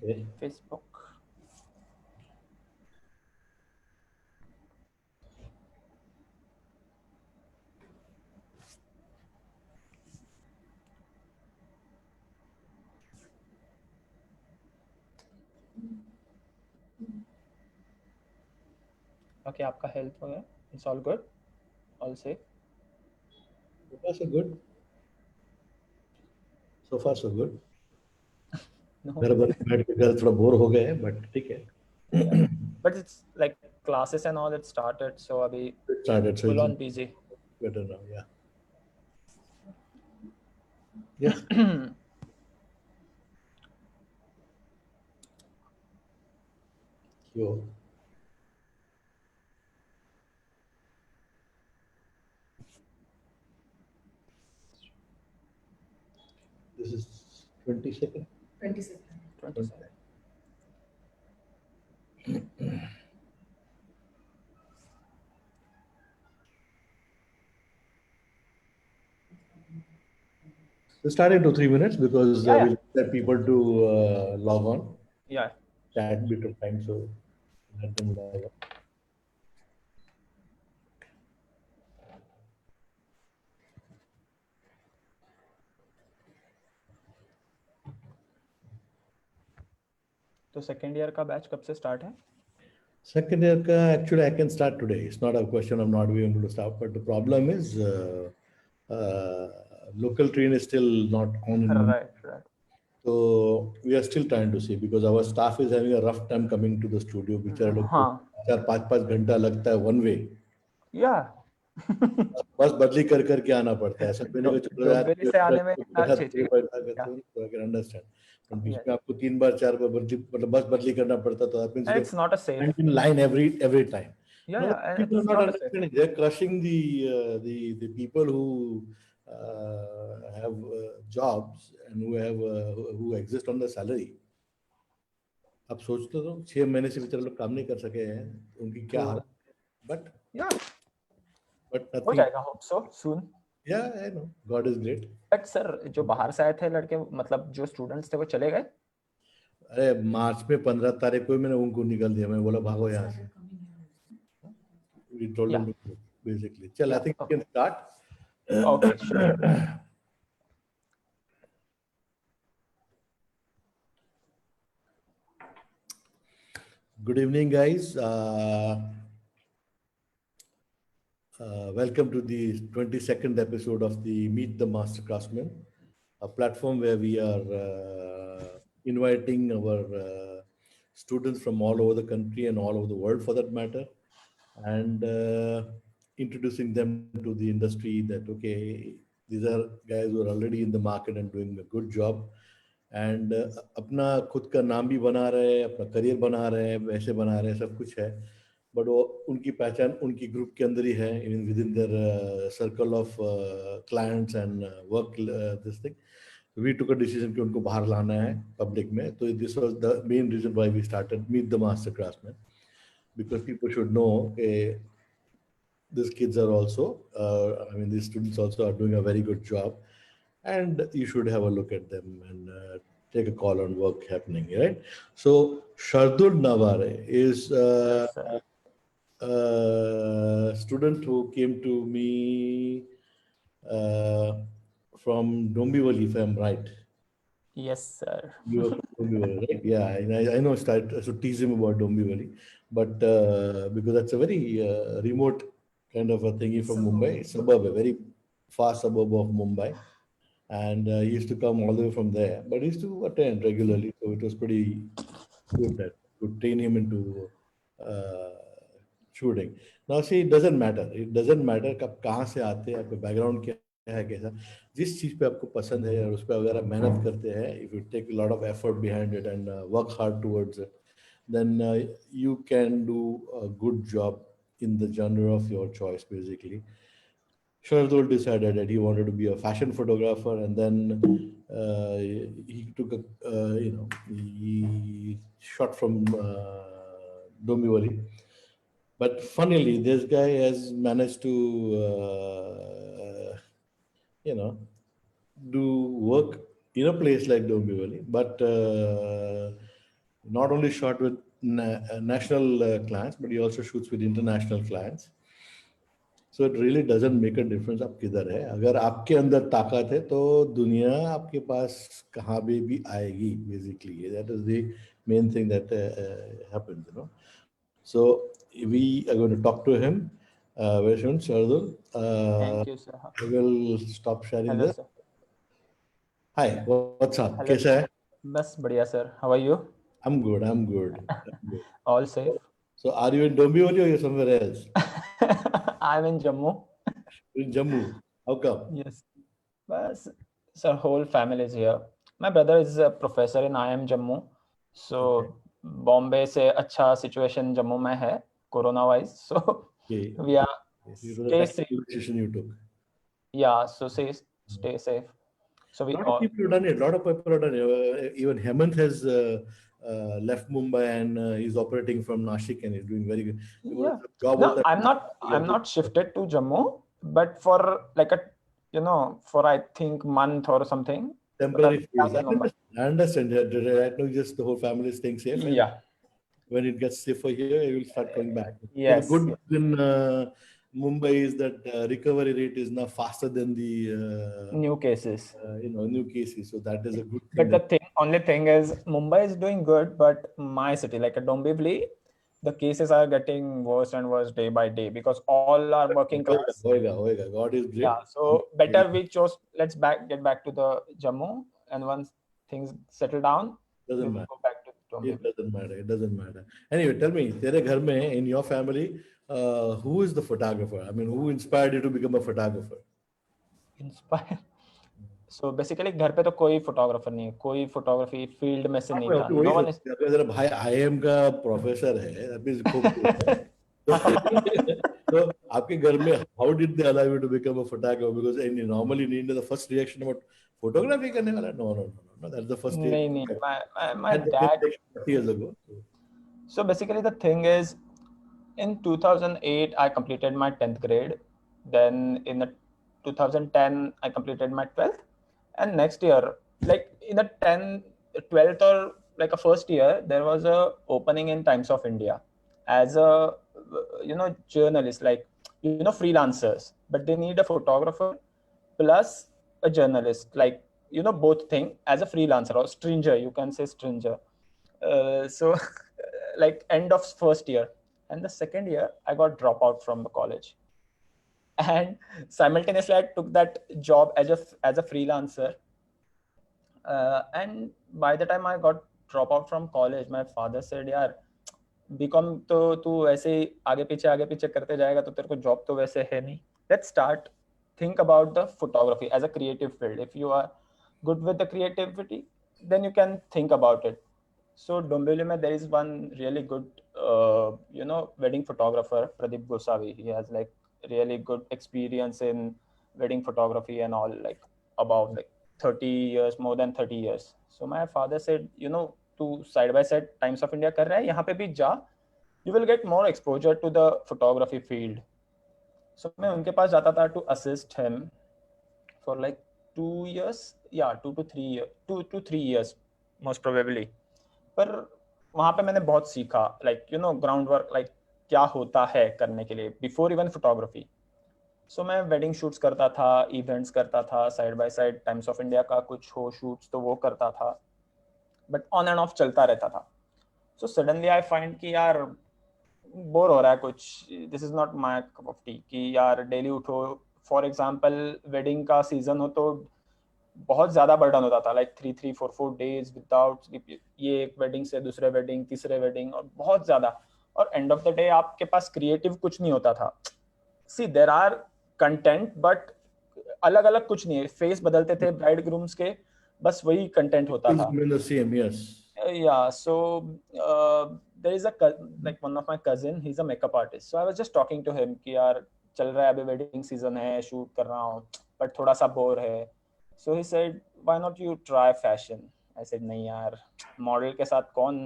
Okay. Facebook. Okay, आपका health हो गया? It's all good, all safe. So far so good. So far so good. No. घर बैठ के घर थोड़ा बोर हो गए बट ठीक है. Yeah. But it's like classes and all it started, so अभी It started, so full it's on busy. better now. Yeah. Yeah. Yo. This is 22nd. 27. 27. We started to 3 minutes because Yeah, we let people to log on. yeah. Chat bit of time, so let them log on. तो second year का batch कब से start है? Second year, actually, I can start today. It's not a question of not being able to start, but the problem is local train is still not on in Mumbai. Right. So we are still trying to see because our staff is having a rough time coming to the studio. बेचारे लोग को हाँ. 4-5 घंटा लगता है one way. Yeah. बस बदली कर करके आना पड़ता है. ऐसा कोई नहीं कि चलो यार डोंबिवली से आने में बैठा 6 बैठा करते yeah. हो, so I can understand. पर बीच Yeah. में आपको 3 बार 4 बार बदली मतलब बस बदली करना पड़ता तो that means you It's not a safe. have in line every time. Yeah, No, yeah, and people are it's not not a safe. understanding. They're crushing the people who have jobs and who exist on the salary. आप सोचते हो 6 महीने से बेचारे लोग काम नहीं कर सके हैं उनकी क्या True. हालत. But Yeah. हो nothing. जाएगा, hope so soon. Yeah, I know. God is great. But sir, जो बाहर से आए थे लड़के, मतलब जो स्टूडेंट्स थे वो चले गए? अरे मार्च में 15 तारीख को मैंने उनको निकल दिया. मैं बोला भागो यहाँ से. We told them to go, basically. Chal, I think we can start. Okay, sure. Good evening, guys. Welcome to the 22nd episode of the Meet the Master Craftsman, a platform where we are inviting our students from all over the country and all over the world, for that matter, and introducing them to the industry. That okay, these are guys who are already in the market and doing a good job. And अपना खुद का नाम भी बना रहे हैं, अपना career बना रहे हैं, वैसे बना रहे हैं, सब कुछ है. बट वो उनकी पहचान उनकी ग्रुप के अंदर ही है, even within their circle of clients and work this thing. We took a decision कि उनको बाहर लाना है पब्लिक में. तो this was the main reason why we started meet the master craftsman, because people should know these kids are also these students also are doing a very good job, and you should have a look at them and take a call on work happening, right? So Shardul Naware is Yes, sir. a student who came to me from Dombivli, if I'm right. Yes, sir. You are from Dombivli, right? Yeah, I know. I should tease him about Dombivli, but because that's a very remote kind of a thingy from Mumbai, suburb, a very far suburb of Mumbai, and he used to come all the way from there. But he used to attend regularly, so it was pretty good that to train him into uh, shooting. Now, see, it doesn't matter. It doesn't matter कि आप कहाँ से आते हैं, आपका background क्या है, कैसा. जिस चीज़ पे आपको पसंद है और उस पर अगर आप मेहनत करते हैं, if you take a lot of effort behind it and work hard towards it, then you can do a good job in the genre of your choice, basically. Shardul decided that he wanted to be a fashion photographer, and then he took a, he shot from Dombivli. But funnily, this guy has managed to, do work in a place like Dombivli, but not only shot with national clients, but he also shoots with international clients. So it really doesn't make a difference आप किधर है. अगर आपके अंदर ताकत है तो दुनिया आपके पास कहाँ भी आएगी. Basically, that is the main thing that happens, you know. So we are going to talk to him very soon, Shardul. Thank you, sir. I will stop sharing Hello, this. sir. Hi, what's up? Hello. कैसा है? बस बढ़िया, sir. How are you? I'm good. I'm good. All safe. So are you in Dombivli or you're somewhere else? I'm in Jammu. In Jammu. How come? Yes. Bas, sir, whole family is here. My brother is a professor in IIM Jammu. So Bombay से अच्छा situation Jammu में है corona wise. So Okay. we are It was a stay tactical safe. decision you took. Yeah. So stay safe. So we A lot all. of people have done it. A lot of people have done it. Even Hemant has left Mumbai and he's operating from Nashik and he's doing very good. Yeah. Job No, होता है. I'm not shifted to Jammu, but for like a, for I think month or something. Temporary But phase. I understand. Right now, just the whole family is staying safe. And yeah. when it gets safer here, you will start coming back. Yes. So the good news in Mumbai is that recovery rate is now faster than the New cases. New cases. So that is a good thing. But the only thing is Mumbai is doing good, but my city, like a Dombivli, the cases are getting worse and worse day by day because all are working class. Hoega. God is great. Yeah, so better we chose. Let's get back to the Jammu, and once things settle down, Doesn't we'll matter. go back to Dombivli. It doesn't matter. Anyway, tell me, तेरे घर में, in your family, who is the photographer? I mean, who inspired you to become a photographer? Inspire. So basically घर पे तो कोई photographer नहीं है, कोई फोटोग्राफी फील्ड में से नहीं था. No one is. अगर तेरा भाई IIM का प्रोफेसर है, that means खूब. So आपके घर में, how did they allow you to become a photographer? Because normally in India the first reaction about photography करने वाला, no, that's the first reaction. नहीं, my dad. 30 years ago. So basically the thing is, in 2008 I completed my 10th grade. Then in the 2010 I completed my 12th, and next year, like in the 12th or like a first year, there was a opening in Times of India as a journalist, like freelancers, but they need a photographer plus a journalist, like both thing as a freelancer or stranger, you can say stranger. So like end of first year, and the second year I got drop out from the college, and simultaneously I took that job as a freelancer. And by the time I got drop out from college, my father said, यार BCom तो तू ऐसे ही आगे पीछे करते जाएगा तो तेरे को जॉब तो वैसे है नहीं. Let's start think about the photography as a creative field. If you are good with the creativity, then you can think about it. So Dombivli mein there is one really good wedding photographer, Pradeep Gosavi. He has like really good experience in wedding photography and all, like about like 30 years, more than 30 years. So my father said, तू side by side Times of India कर रहा है, यहाँ पे भी जा, you will get more exposure to the photography field. So मैं उनके पास जाता था to assist him for like 2 years, या 2 to 3 years मोस्ट प्रोबेबली. पर वहाँ पे मैंने बहुत सीखा, लाइक ग्राउंड वर्क, लाइक क्या होता है करने के लिए बिफोर इवन फोटोग्राफी. सो मैं वेडिंग शूट्स करता था, इवेंट्स करता था, side by side Times of India का कुछ हो शूट्स तो वो करता था, बट ऑन एंड ऑफ चलता रहता था. सो सडनली आई फाइंड कि यार बोर हो रहा है कुछ, this is not my cup of T, कि यार डेली उठो. फॉर एग्जांपल वेडिंग का सीजन हो तो बहुत ज्यादा बर्डन होता था, लाइक 3-4 days विदाउट स्लीप, ये एक वेडिंग से दूसरे वेडिंग, तीसरे वेडिंग, और बहुत ज्यादा. और एंड ऑफ द डे आपके पास क्रिएटिव कुछ नहीं होता था. सी देयर आर कंटेंट बट अलग अलग कुछ नहीं है, फेस बदलते थे ब्राइड ग्रूम्स के, बस वही कंटेंट होता था. Yeah, so there is like one of my cousin, he's a makeup artist. So I was just talking to him कि यार चल रहा है अभी वेडिंग सीजन है, शूट कर रहा हूँ, बट थोड़ा सा बोर है. So he said, why not you try fashion? I said, नहीं यार, मॉडल के साथ कौन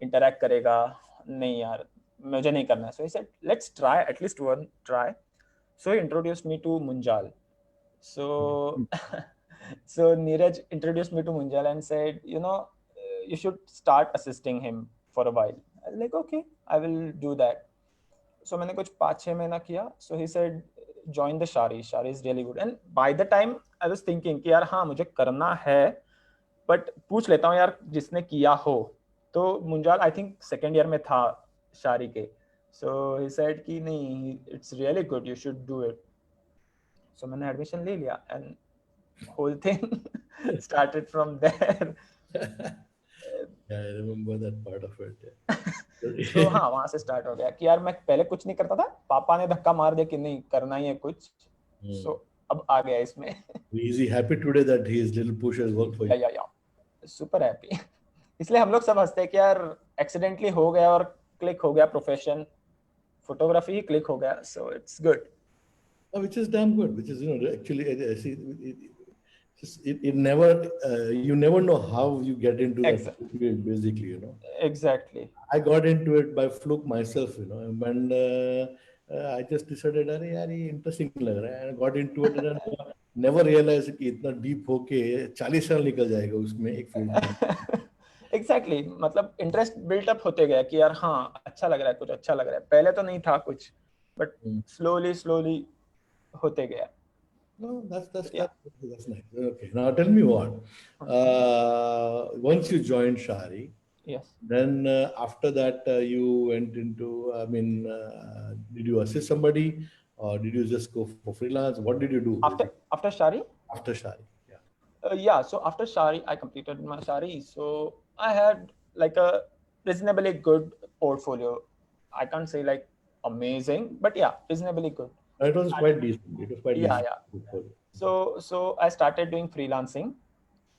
इंटरेक्ट करेगा, नहीं यार मुझे नहीं करना है. So he said, let's try at least one try. So he introduced me to Munjal. So Neeraj introduced me to Munjal and said, you should start assisting him for a while. I was like, okay, I will do that. So मैंने कुछ 5-6 महीना किया. So he said, join the Shari. Shari is really good. And by the time I was thinking कि यार हाँ मुझे करना है, but पूछ लेता हूँ यार जिसने किया हो. तो Munjal I think second year में था Shari के. So he said कि नहीं, it's really good, you should do it. So मैंने admission ले लिया and whole thing started from there. Yeah, I remember that part of it. Yeah. तो हाँ वहां से स्टार्ट हो गया कि यार मैं पहले कुछ नहीं करता था, पापा ने धक्का मार दिया कि नहीं करना ही है कुछ. सो अब आ गया इसमें. Is he happy today that his little push has worked for you? या सुपर हैप्पी. इसलिए हम लोग सब हंसते हैं कि यार एक्सीडेंटली हो गया और क्लिक हो गया प्रोफेशन, फोटोग्राफी ही क्लिक हो गया. So it's good. Which is damn good. Which is, you know, actually, it never, you never know how you get into that field, basically, you know. Exactly. I got into it by fluke myself, you know, and I just decided, अरे यार ये interesting लग रहा है, and got into it and never realized कि इतना deep होके 40 साल निकल जाएगा उसमें एक फील्ड में. Exactly. मतलब इंटरेस्ट बिल्ट अप होते गया कि यार हाँ अच्छा लग रहा है, कुछ अच्छा लग रहा है. पहले तो नहीं था कुछ, बट स्लोली होते गया. No, that's nice. Okay, now tell me what. Once you joined Shari, yes. Then after that you went into. I mean, did you assist somebody, or did you just go for freelance? What did you do after Shari? After Shari, yeah. Yeah. So after Shari, I completed my Shari. So I had like a reasonably good portfolio. I can't say like amazing, but yeah, reasonably good. It was quite decent. It was quite decent. Yeah. So I started doing freelancing.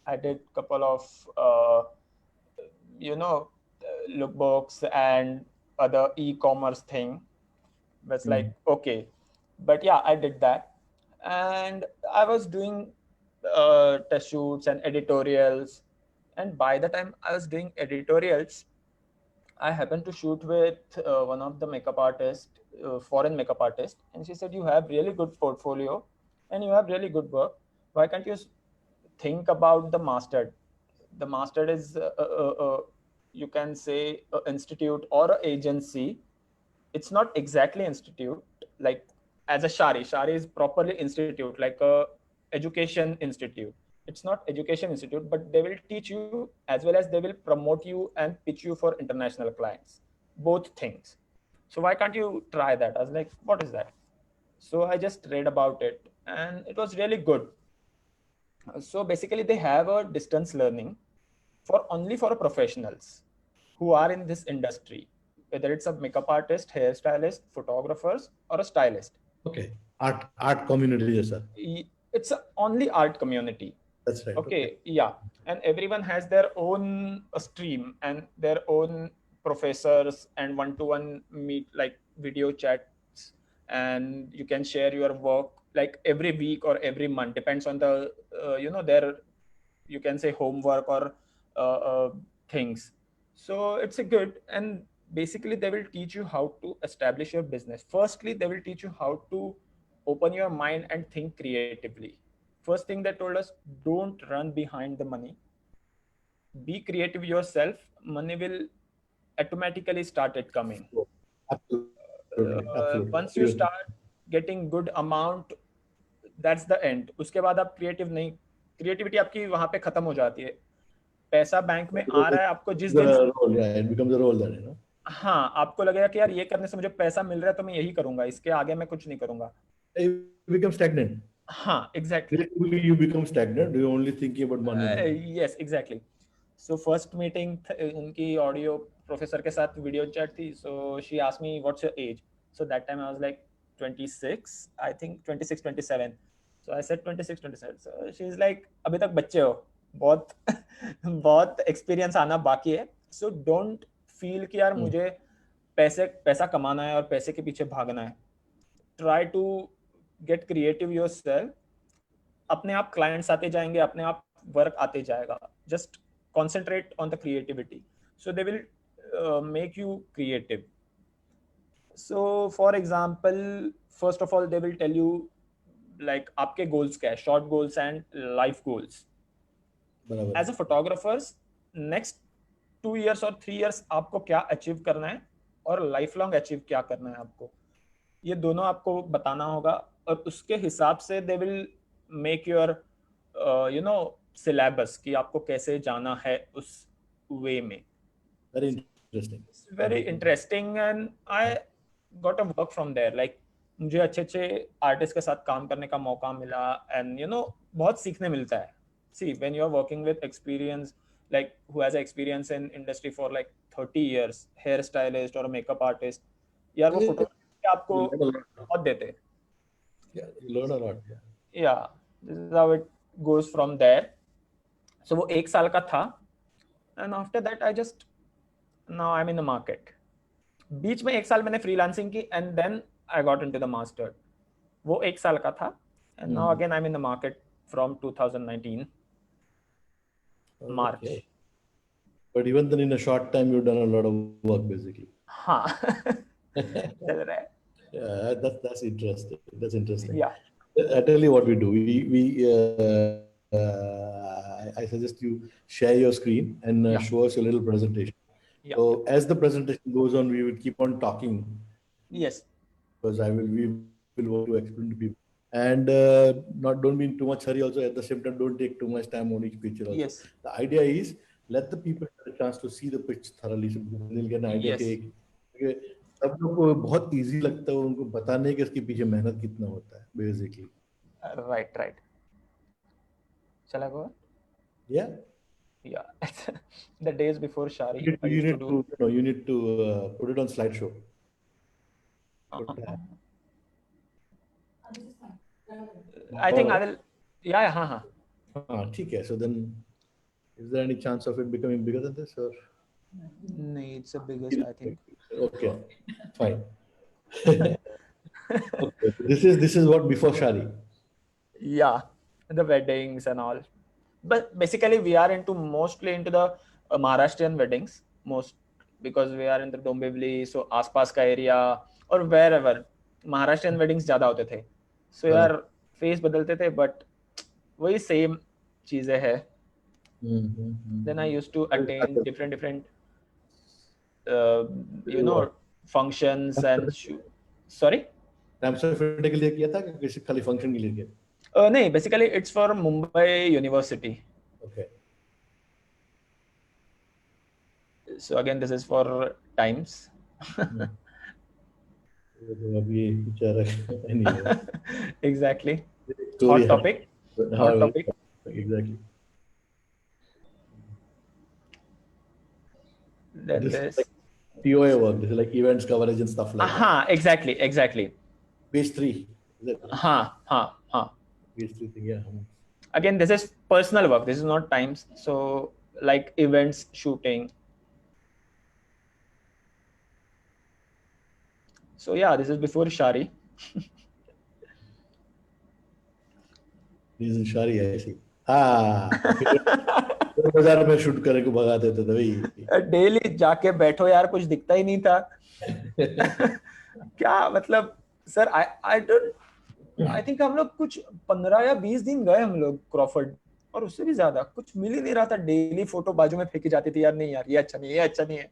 I did couple of lookbooks and other e-commerce thing. That's like okay, but yeah, I did that, and I was doing test shoots and editorials. And by the time I was doing editorials, I happened to shoot with one of the makeup artists, foreign makeup artist, and she said, you have really good portfolio and you have really good work. Why can't you think about the Mastered? The Mastered is, you can say, an institute or an agency. It's not exactly institute, like as a Shari. Shari is properly institute, like a education institute. It's not education institute, but they will teach you as well as they will promote you and pitch you for international clients, both things. So why can't you try that? I was like, what is that? So I just read about it and it was really good. So basically they have a distance learning only for professionals who are in this industry, whether it's a makeup artist, hairstylist, photographers, or a stylist. Okay, art community, yes, sir. It's only art community. That's right. Okay, yeah. And everyone has their own stream and their own professors and one-to-one meet, like video chats, and you can share your work like every week or every month, depends on the their, you can say, homework or things. So it's a good, and basically they will teach you how to establish your business. Firstly, they will teach you how to open your mind and think creatively. First thing they told us, don't run behind the money. Be creative yourself. Money will automatically start it coming. Absolutely. Once you start getting good amount, that's the end. उसके बाद आप creative नहीं, creativity आपकी वहाँ पे खत्म हो जाती है. पैसा बैंक में आ रहा है आपको जिस दिन, it becomes a role then, you know. हाँ, आपको लगेगा कि यार ये करने से मुझे पैसा मिल रहा है तो मैं यही करूंगा, इसके आगे मैं कुछ नहीं करूंगा. You become stagnant. हाँ, exactly. You become stagnant. You're only thinking about money. Yes, exactly. So first meeting उनकी audio professor के साथ video chat थी. So she asked me, what's your age? So that time I was like 26, I think 26, 27. So I said 26, 27. So she's like, अभी तक बच्चे हो, बहुत experience आना बाकी है. So don't feel कि यार मुझे पैसा कमाना है और पैसे के पीछे भागना है. Try to get creative yourself. अपने आप clients आते जाएंगे, अपने आप work आते जाएगा. Just concentrate on the creativity. So they will make you creative. So for example, first of all, they will tell you like आपके goals क्या है, short goals and life goals. बराबर. As a photographer, next 2 years और 3 years आपको क्या achieve करना है और लाइफ लॉन्ग अचीव क्या करना है आपको, ये दोनों आपको बताना होगा। और उसके हिसाब से they will make your you know syllabus कि आपको कैसे जाना है उस वे में। Very interesting. It's very interesting and I got a work from there. Like मुझे अच्छे अच्छे आर्टिस्ट के साथ काम करने का मौका मिला and you know बहुत सीखने मिलता है। See, when you're working with experience, like who has experience in industry for like 30 years, hair stylist or makeup artist, यार वो Yeah, फोटो आपको you learn a lot. बहुत देते हैं। Yeah, you learn a lot. Yeah. Yeah, this is how it goes from there. So वो 1 साल का था and after that I just now I'm in the market. बीच में 1 साल मैंने फ्रीलांसिंग की and then I got into the master. वो 1 साल का था and now again I am in the market from 2019 March. Okay. But even then, in a short time, you've done a lot of work, basically. हाँ चल रहा है। Yeah, that's interesting. That's interesting. Yeah, I tell you what we do. I suggest you share your screen and Yeah. show us your little presentation. yeah, So as the presentation goes on, we will keep on talking yes, because we will want to explain to people. And not don't be in too much hurry. Also, at the same time, don't take too much time on each picture. Also. yes, The idea is let the people have a chance to see the picture thoroughly, so they'll get an idea. Yes. कि सब लोग को बहुत easy लगता है उनको बताने कि इसके पीछे मेहनत कितना होता है basically. right. Shall I go on? Yeah. Yeah. The days before Shari, I You used need to do. to you need to put it on slideshow. I think I will. Yeah, हाँ. ठीक है. So then, is there any chance of it becoming bigger than this or? नहीं, it's the biggest, I think. Okay, fine. Okay, this is what before Shari. Yeah, the weddings and all. But basically, we are mostly into the Maharashtrian weddings, most because we are in the Dombivli, so आसपास का area or wherever Maharashtrian weddings ज़्यादा होते थे. So यार face बदलते थे, but वही same चीजें है. Then I used to attend different you know functions and sorry. Ramsar Fete के लिए किया था कि किसी खाली function के लिए किया? नहीं, basically it's for Mumbai University. Okay. So again, this is for Times. अभी बेचारा anyway. Exactly. Story Hot topic. Hot topic. Exactly. Then This this. is like TOA work. This is like events coverage and stuff like that. Exactly. Page 3. Is it? Page 3 thing, yeah. Again, this is personal work. This is not Times. So like events, shooting. So yeah, this is before Shari. This is Shari, I see. हाँ, बाजार में shoot करने को भगा देते थे भाई। Daily जाके बैठो यार, कुछ दिखता ही नहीं था। क्या मतलब सर, आई थिंक हम लोग कुछ 15 या 20 दिन गए हम लोग क्रॉफर्ड, और उससे भी ज्यादा कुछ मिल ही नहीं रहा था। डेली फोटो बाजू में फेंकी जाती थी, यार नहीं यार ये अच्छा नहीं है।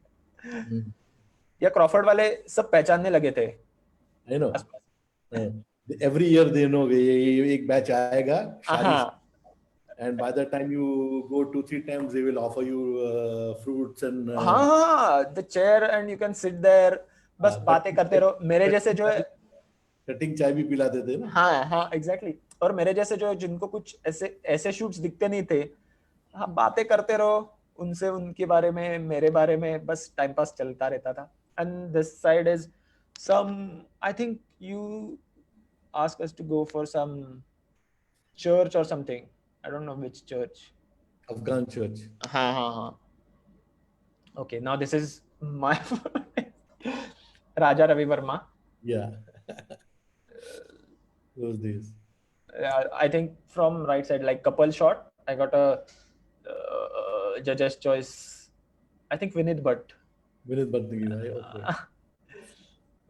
या क्रॉफर्ड वाले सब पहचानने लगे थे। I know. Every year they know ये एक बैच आएगा शादी, and by the time you go 2-3 times they will offer you fruits and the chair and you can sit there, बस बातें करते रहो। मेरे जैसे जो है कटिंग चाय भी पिलाते थे ना। हाँ एग्जैक्टली। और मेरे जैसे जो जिनको कुछ ऐसे शूट्स दिखते नहीं थे, हाँ बातें करते रहो उनसे, उनके बारे में, मेरे बारे में, बस टाइम पास चलता रहता था। And this side is some, I think you asked us to go for some church or something. I don't know which church. Afghan church. हाँ. Okay, now this is my Raja Ravi Verma. Yeah. Those days. I think from right side, like couple shot, I got a judge's choice. I think Vinith Bhatt.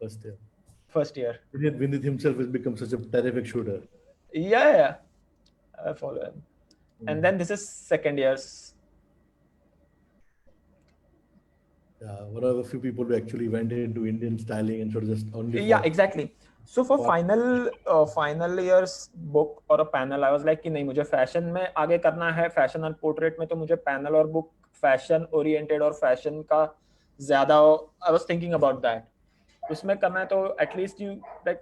Okay. First year. Vinith himself has become such a terrific shooter. Yeah. I follow him. And then this is second year's. One of the few people who actually went into Indian styling and sort of just only Yeah, for exactly. So for final years book और a panel, I was like कि नहीं, मुझे fashion में आगे करना है, fashion और portrait में तो मुझे पैनल और बुक फैशन ओरिएंटेड और फैशन का ज्यादा, I was thinking about that. उसमें करना है तो at least you like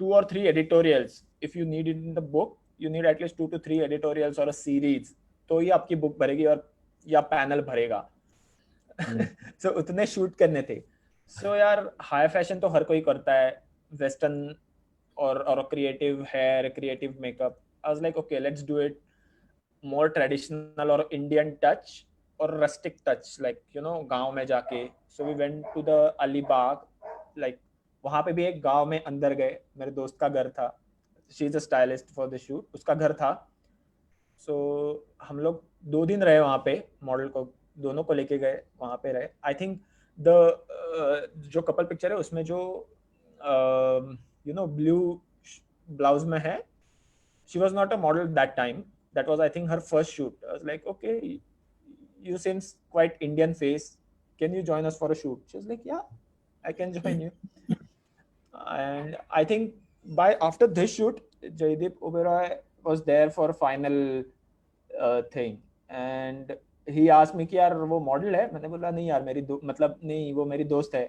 2 or 3 editorials if you need it in the book, you need at least 2 to 3 editorials or a series, तो ये आपकी बुक भरेगी और या पैनल भरेगा। सो उतने शूट करने थे। सो यार हाई फैशन तो हर कोई करता है, वेस्टर्न और creative hair, creative makeup. I was like okay, let's do it more traditional और इंडियन टच और rustic touch, like you know गांव में जाके। So we went to the Alibag, like वहां पे भी एक गांव में अंदर गए, मेरे दोस्त का घर था, she is a stylist for the shoot, उसका घर था। सो हम लोग 2 दिन रहे वहाँ पे, मॉडल को दोनों को लेके गए, वहाँ पे रहे। आई थिंक द जो कपल पिक्चर है उसमें जो यू नो ब्लू ब्लाउज में है, she was not a model that time, that was I think her first shoot. I was like okay, you seems quite Indian face, can you join us for a shoot? She was like yeah, I can join you. And I think by after this shoot Jaideep Oberoi was there for final thing, and he asked me कि यार वो model है? मैंने बोला नहीं यार, मेरी मतलब नहीं, वो मेरी दोस्त है।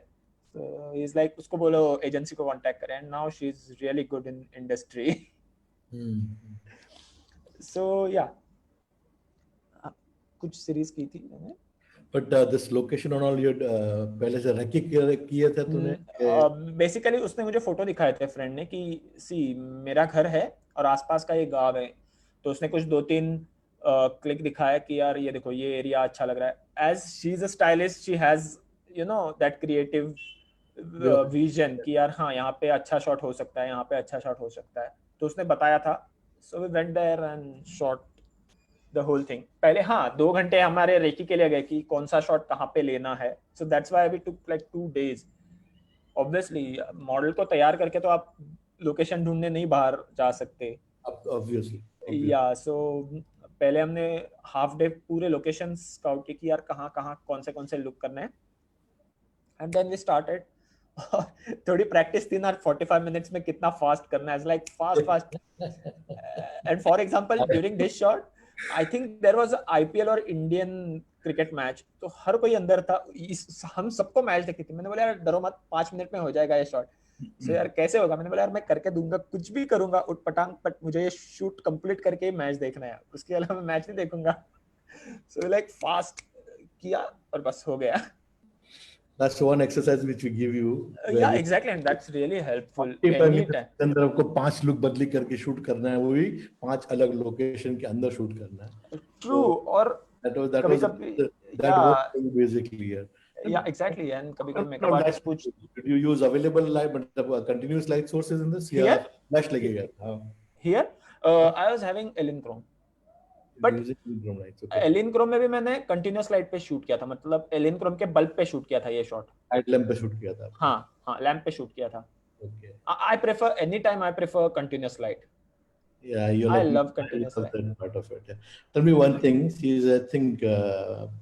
So he's like उसको बोलो एजेंसी को कांटेक्ट करें, and now she's really good in industry. So yeah, कुछ सीरीज की थी मैंने। But this location and all, you पहले से रख के किया था तूने? बेसिकली उसने मुझे फोटो दिखाए थे फ्रेंड ने कि सी मेरा घर है और आसपास का ये गांव है, तो उसने कुछ 2-3 क्लिक दिखाया कि यार ये देखो ये एरिया अच्छा लग रहा है। As she is a stylist, she has you know that creative vision कि यार हाँ यहाँ पे अच्छा शॉट हो सकता है, यहाँ पे अच्छा शॉट हो सकता है, तो उसने बताया था। So we went there and shot the whole thing. पहले हाँ 2 घंटे हमारे रेकी के लिए गए कि कौन सा शॉट कहाँ पे लेना है। So that's why we took like 2 days। Obviously model को तैयार करके तो आप लोकेशन ढूंढने नहीं बाहर जा सकते, obviously। या सो पहले हमने हाफ डे पूरे लोकेशन स्काउट की यार कहाँ कहाँ कौन से लुक करने हैं, एंड देन वी स्टार्टेड। थोड़ी प्रैक्टिस थी ना 45 मिनट्स में कितना फास्ट करना है, like fast. And for example during this shot I think there was IPL और इंडियन क्रिकेट मैच, तो हर कोई अंदर था, हम सबको मैच देखी थी। मैंने बोला यार डरो मत, 5 मिनट में हो जाएगा ये शॉट। सो यार कैसे होगा? मैंने बोला यार मैं करके दूंगा, कुछ भी करूंगा उठ पटांग, बट मुझे ये शूट कंप्लीट करके ही मैच देखना है, उसके अलावा मैं मैच नहीं देखूंगा। सो लाइक फास्ट किया और बस हो गया। That's one exercise which we give you. Yeah, exactly, and that's really helpful. 45 Any minutes time. के अंदर आपको 5 लुक बदली करके शूट करना है, वो भी 5 अलग लोकेशन के अंदर शूट करना है। True. और that was basically yeah. Yeah, exactly. And कभी-कभी makeup artist पूछ, did you use available light मतलब continuous light sources in this? Here? Flash लगेगा। हाँ। Here, I was having Elinchrom. But okay. एलिनक्रोम में भी मैंने कंटिन्यूअस लाइट पे शूट किया था, मतलब एलिनक्रोम के बल्ब पे शूट किया था ये शॉट। लाइट लैंप पे शूट किया था? हाँ लैंप पे शूट किया था। Okay. I prefer anytime I prefer continuous light. Yeah, I love continuous light. That part of it. Yeah. Tell me one thing. She's, I think,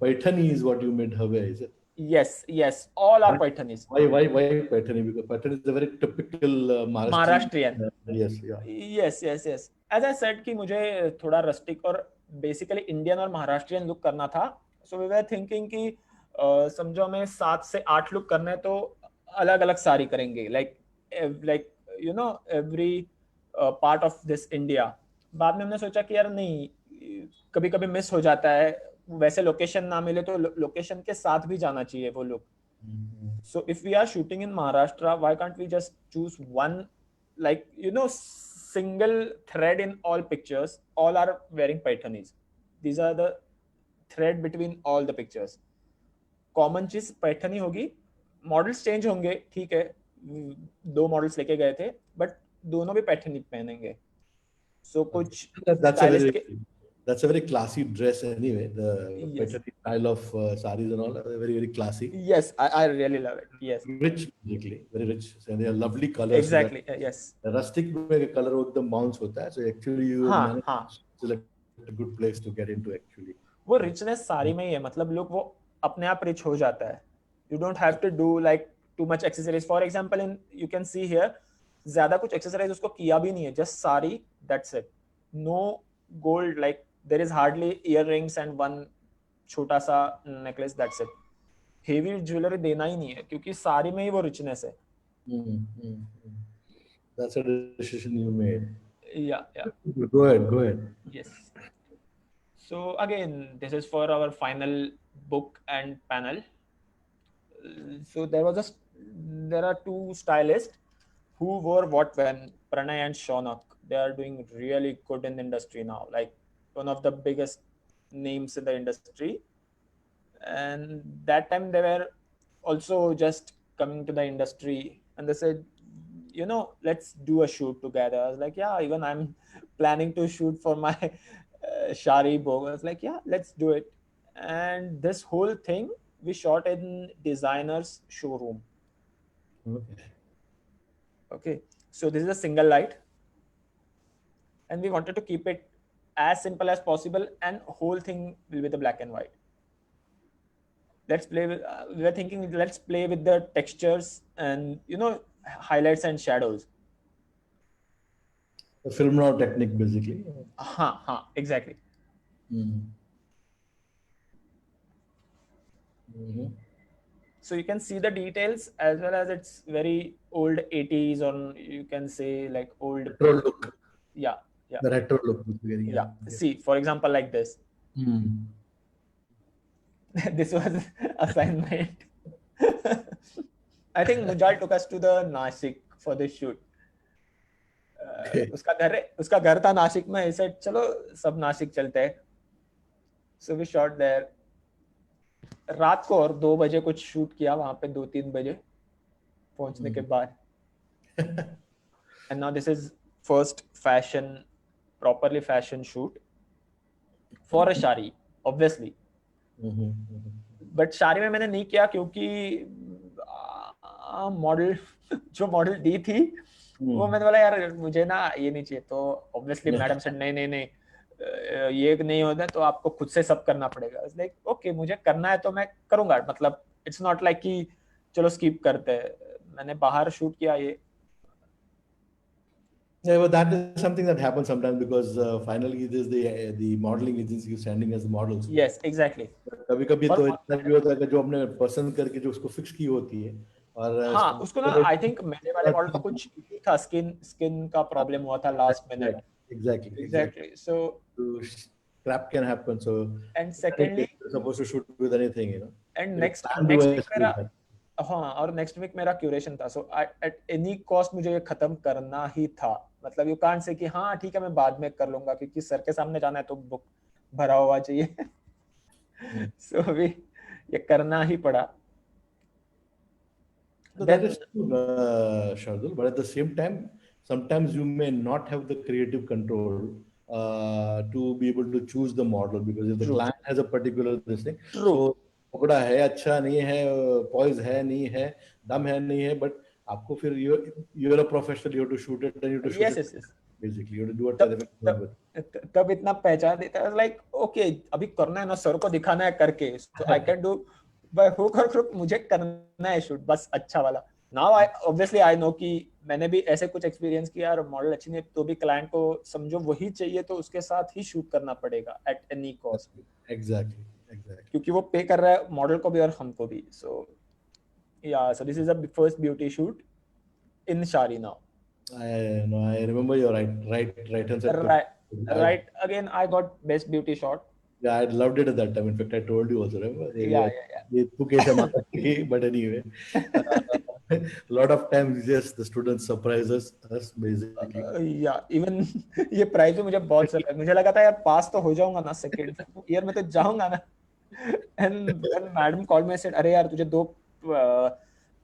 Paithani is what you made her wear, is it? Yes, all are Paithanis. Why Paithani? Because Paithani is a very typical Maharashtrian. Yes, yeah. Yes. As I said कि मुझे थोड़ा rustic और basically Indian और Maharashtrian look करना था। So we were thinking कि समझो हमें 7 से 8 लुक करने हैं, तो अलग अलग साड़ी करेंगे, like you know every part of this India. बाद में हमने सोचा कि यार नहीं, कभी कभी मिस हो जाता है, वैसे लोकेशन ना मिले तो लोकेशन के साथ भी जाना चाहिए वो look. So if we are shooting in Maharashtra, why can't we just choose one, like you know single thread in all pictures, all are wearing Paithanis. These are the thread between all the pictures. Common चीज पैठनी होगी, models change होंगे, ठीक है, 2 models लेके गए थे, but दोनों भी पैठनी पहनेंगे। सो कुछ that's a very classy dress anyway. The Paithani style of sarees and all are very classy. Yes, I really love it. Yes, rich, basically very rich, and they are lovely colors. Exactly. Yes, the rustic में color एकदम bounce होता है, so actually you select a good place to get into actually. वो richness sari में ही है, मतलब लोग वो अपने आप रिच हो जाता है. You don't have to do like too much exercise. For example, in you can see here, ज्यादा कुछ exercise उसको किया भी नहीं है, just sari, that's it. No gold, like there is hardly earrings and one छोटा सा necklace, that's it. Heavy jewelry देना ही नहीं है, क्योंकि साड़ी में ही वो richness है. That's a decision you made. Yeah. Go ahead. Yes. So again, this is for our final book and panel. So there are two stylists who wore what when, Pranay and Shaunak. They are doing really good in the industry now, like one of the biggest names in the industry. And that time they were also just coming to the industry, and they said, let's do a shoot together. I was like, yeah, even I'm planning to shoot for my Shari book. I was like, yeah, let's do it. And this whole thing we shot in designer's showroom. Okay. So this is a single light, and we wanted to keep it as simple as possible, and whole thing will be the black and white. We were thinking, let's play with the textures and highlights and shadows. A film noir technique, basically. Exactly. So you can see the details, as well as it's very old 80s, or you can say like old retro look. Yeah. The retro look. Yeah. See, for example, like this. This was assignment. I think Mujal took us to the Nashik for this shoot. उसका घर था नासिक में. He said, चलो सब नासिक चलते हैं. So we shot there. रात को और 2 बजे कुछ शूट किया वहां पे, 2-3 बजे पहुंचने के बाद. And now this is first properly fashion shoot for a Shari, obviously. But शारी में मैंने नहीं किया, क्योंकि जो मॉडल दी थी वो मैंने बोला यार मुझे ना ये नहीं चाहिए. तो ऑब्वियसली मैडम से नहीं ये नहीं होता, तो आपको खुद से सब करना पड़ेगा. लाइक ओके, मुझे करना है तो मैं करूंगा. मतलब इट्स नॉट लाइक कि चलो स्किप करते हैं. मैंने बाहर शूट किया ये. Yeah, but that is something that happens sometimes, because finally it is the modeling agency standing as the models. Yes, exactly. कभी-कभी तो इतना भी होता है कि जो हमने पसंद करके जो उसको फिक्स की होती है, और उसको ना आई थिंक मेरे वाले मॉडल का कुछ था, स्किन का प्रॉब्लम हुआ था last minute. Exactly. So scrap can happen. So and secondly, you're supposed to shoot with anything, And next week मेरा और नेक्स्ट वीक मेरा क्यूरेशन था. सो एट एनी कॉस्ट मुझे ये खत्म करना ही था. मतलब यू कांट से कि हाँ ठीक है मैं बाद में कर लूंगा, क्योंकि सर के सामने जाना है तो बुक भरा हुआ चाहिए. सो अभी ये करना ही पड़ा. So that is true, Shardul, but at the same time, sometimes you may not have the creative control to be able to choose the model, because if the client has a particular thing, so पकड़ा है, अच्छा नहीं है, poise है नहीं है, दम है नहीं है, बट आपको फिर you're a professional, you have to shoot it, then you have to shoot it. Yes. Basically, you have to do what तब इतना पहचान देता है. लाइक ओके अभी करना है ना, सर को दिखाना है करके, so I can do by hook or crook, मुझे करना है शूट बस अच्छा वाला. Now obviously I know कि मैंने भी ऐसे कुछ एक्सपीरियंस किया, और मॉडल अच्छी नहीं तो भी क्लाइंट को समझो वही चाहिए, तो उसके साथ ही शूट करना पड़ेगा एट एनी कॉस्ट. Exactly. क्योंकि वो पे कर रहा है मॉडल को भी और हमको भी. सो so this is the first beauty shoot in Shari now. I remember your right answer. Right. Again, I got best beauty shot. Yeah, I loved it at that time. In fact, I told you also, remember? Yeah. But anyway, a lot of times, yes, the students surprise us basically. Even ये prize भी मुझे बहुत surprise. मुझे लगा था यार पास तो हो जाऊंगा ना, सेकंड ईयर में तो जाऊंगा ना. And when madam called me and said, अरे यार तुझे 2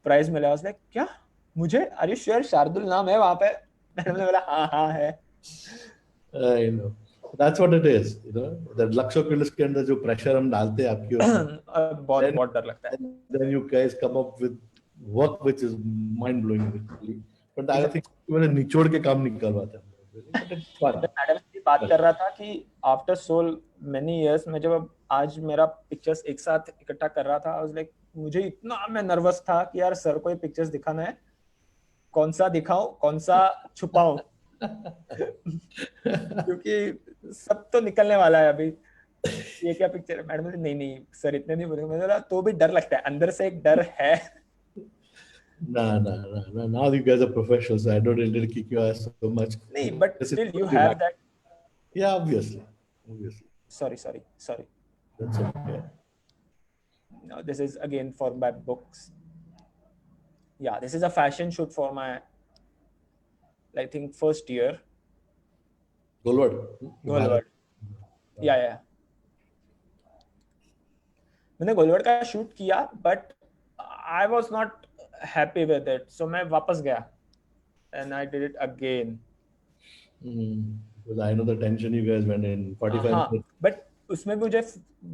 प्राइज मिला. I was like, क्या मुझे? Are you sure शार्दुल नाम है वहाँ पे? मैडम ने बोला हाँ है. I know. That's what it is, that lakhs of kilos के अंदर जो प्रेशर हम डालते हैं आपकी ओर, बहुत डर लगता है. Then you guys come up with work which is mind blowing, but I think मैंने निचोड़ के काम नहीं करवाते हम. मैडम की बात कर रहा था कि आफ्टर सो मेनी इयर्स में जब आज मेरा पिक्चर्स एक साथ इकट्ठा कर रहा था, I was like, मुझे इतना मैं नर्वस था कि यार सर को ये पिक्चर्स दिखाना है, कौन सा दिखाऊं कौन सा छुपाऊं क्योंकि सब तो निकलने वाला है अभी, ये क्या पिक्चर है। मैडम बोली नहीं नहीं सर इतने नहीं बोलेंगे। मैंने बोला तो भी डर लगता है, अंदर से एक डर है। No. Now you guys are professionals. So I don't really kick your ass so much. नहीं but This is still you totally have my- that, Yeah, obviously. sorry That's okay. no, this is again for my books. Yeah, this is a fashion shoot for my, I think, first year. Golwad. Golwad, या मैंने गोलवर्ड का shoot किया but I was not happy with it, so मैं वापस गया and I did it again. Because I know the tension you guys went in 45 हाँ minutes. But उसमें भी मुझे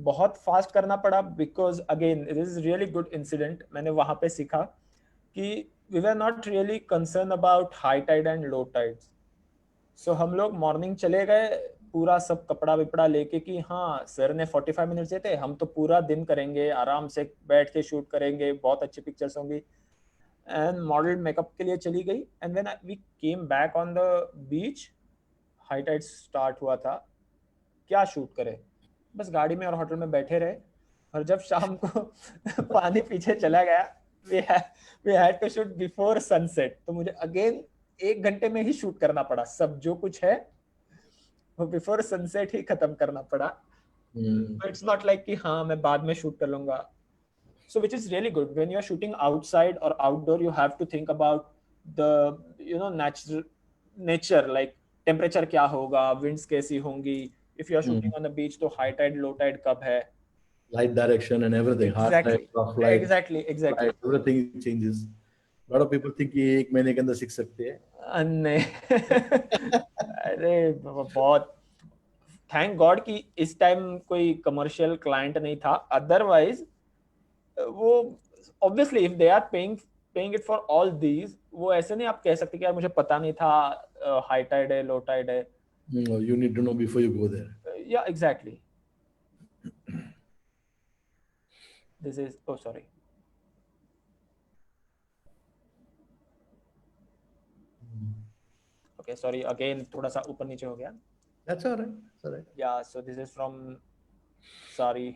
बहुत फास्ट करना पड़ा because again it is really good incident. मैंने वहां पे सीखा कि we were not really concern about high tide and low tides. So हम लोग मॉर्निंग चले गए पूरा सब कपड़ा विपड़ा लेके कि हाँ सर ने 45 मिनट्स देते, हम तो पूरा दिन करेंगे, आराम से बैठ के शूट करेंगे, बहुत अच्छी पिक्चर्स होंगी। एंड मॉडल मेकअप के लिए चली गई and when we came back on the beach, high tide start हुआ था, क्या शूट करे, बस गाड़ी में और होटल में बैठे रहे। और जब शाम को पानी पीछे चला गया, we had to shoot before sunset, तो मुझे अगेन 1 घंटे में ही शूट करना पड़ा, सब जो कुछ है वो बिफोर सनसेट ही खत्म करना पड़ा। इट्स नॉट लाइक कि हाँ मैं बाद में शूट कर लूंगा। So which is really good when you are shooting outside or outdoor, you have to think about the nature, like temperature क्या होगा, winds कैसी होंगी, if you are shooting on the beach तो high tide low tide कब है, Light direction and everything. Hard exactly light, rough light, exactly light, everything changes. A lot of people think कि 1 महीने के अंदर सीख सकते हैं. नहीं अरे बहुत थैंक गॉड कि इस टाइम कोई कमर्शियल क्लाइंट नहीं था, अदरवाइज वो obviously if they are paying it for all these, वो ऐसे नहीं आप कह सकते कि यार मुझे पता नहीं था हाई टाइड है लो टाइड है। No, you need to know before you go there. Yeah exactly this is oh sorry okay sorry again थोड़ा सा ऊपर नीचे हो गया। That's all right. That's all right. Yeah, so this is from sorry.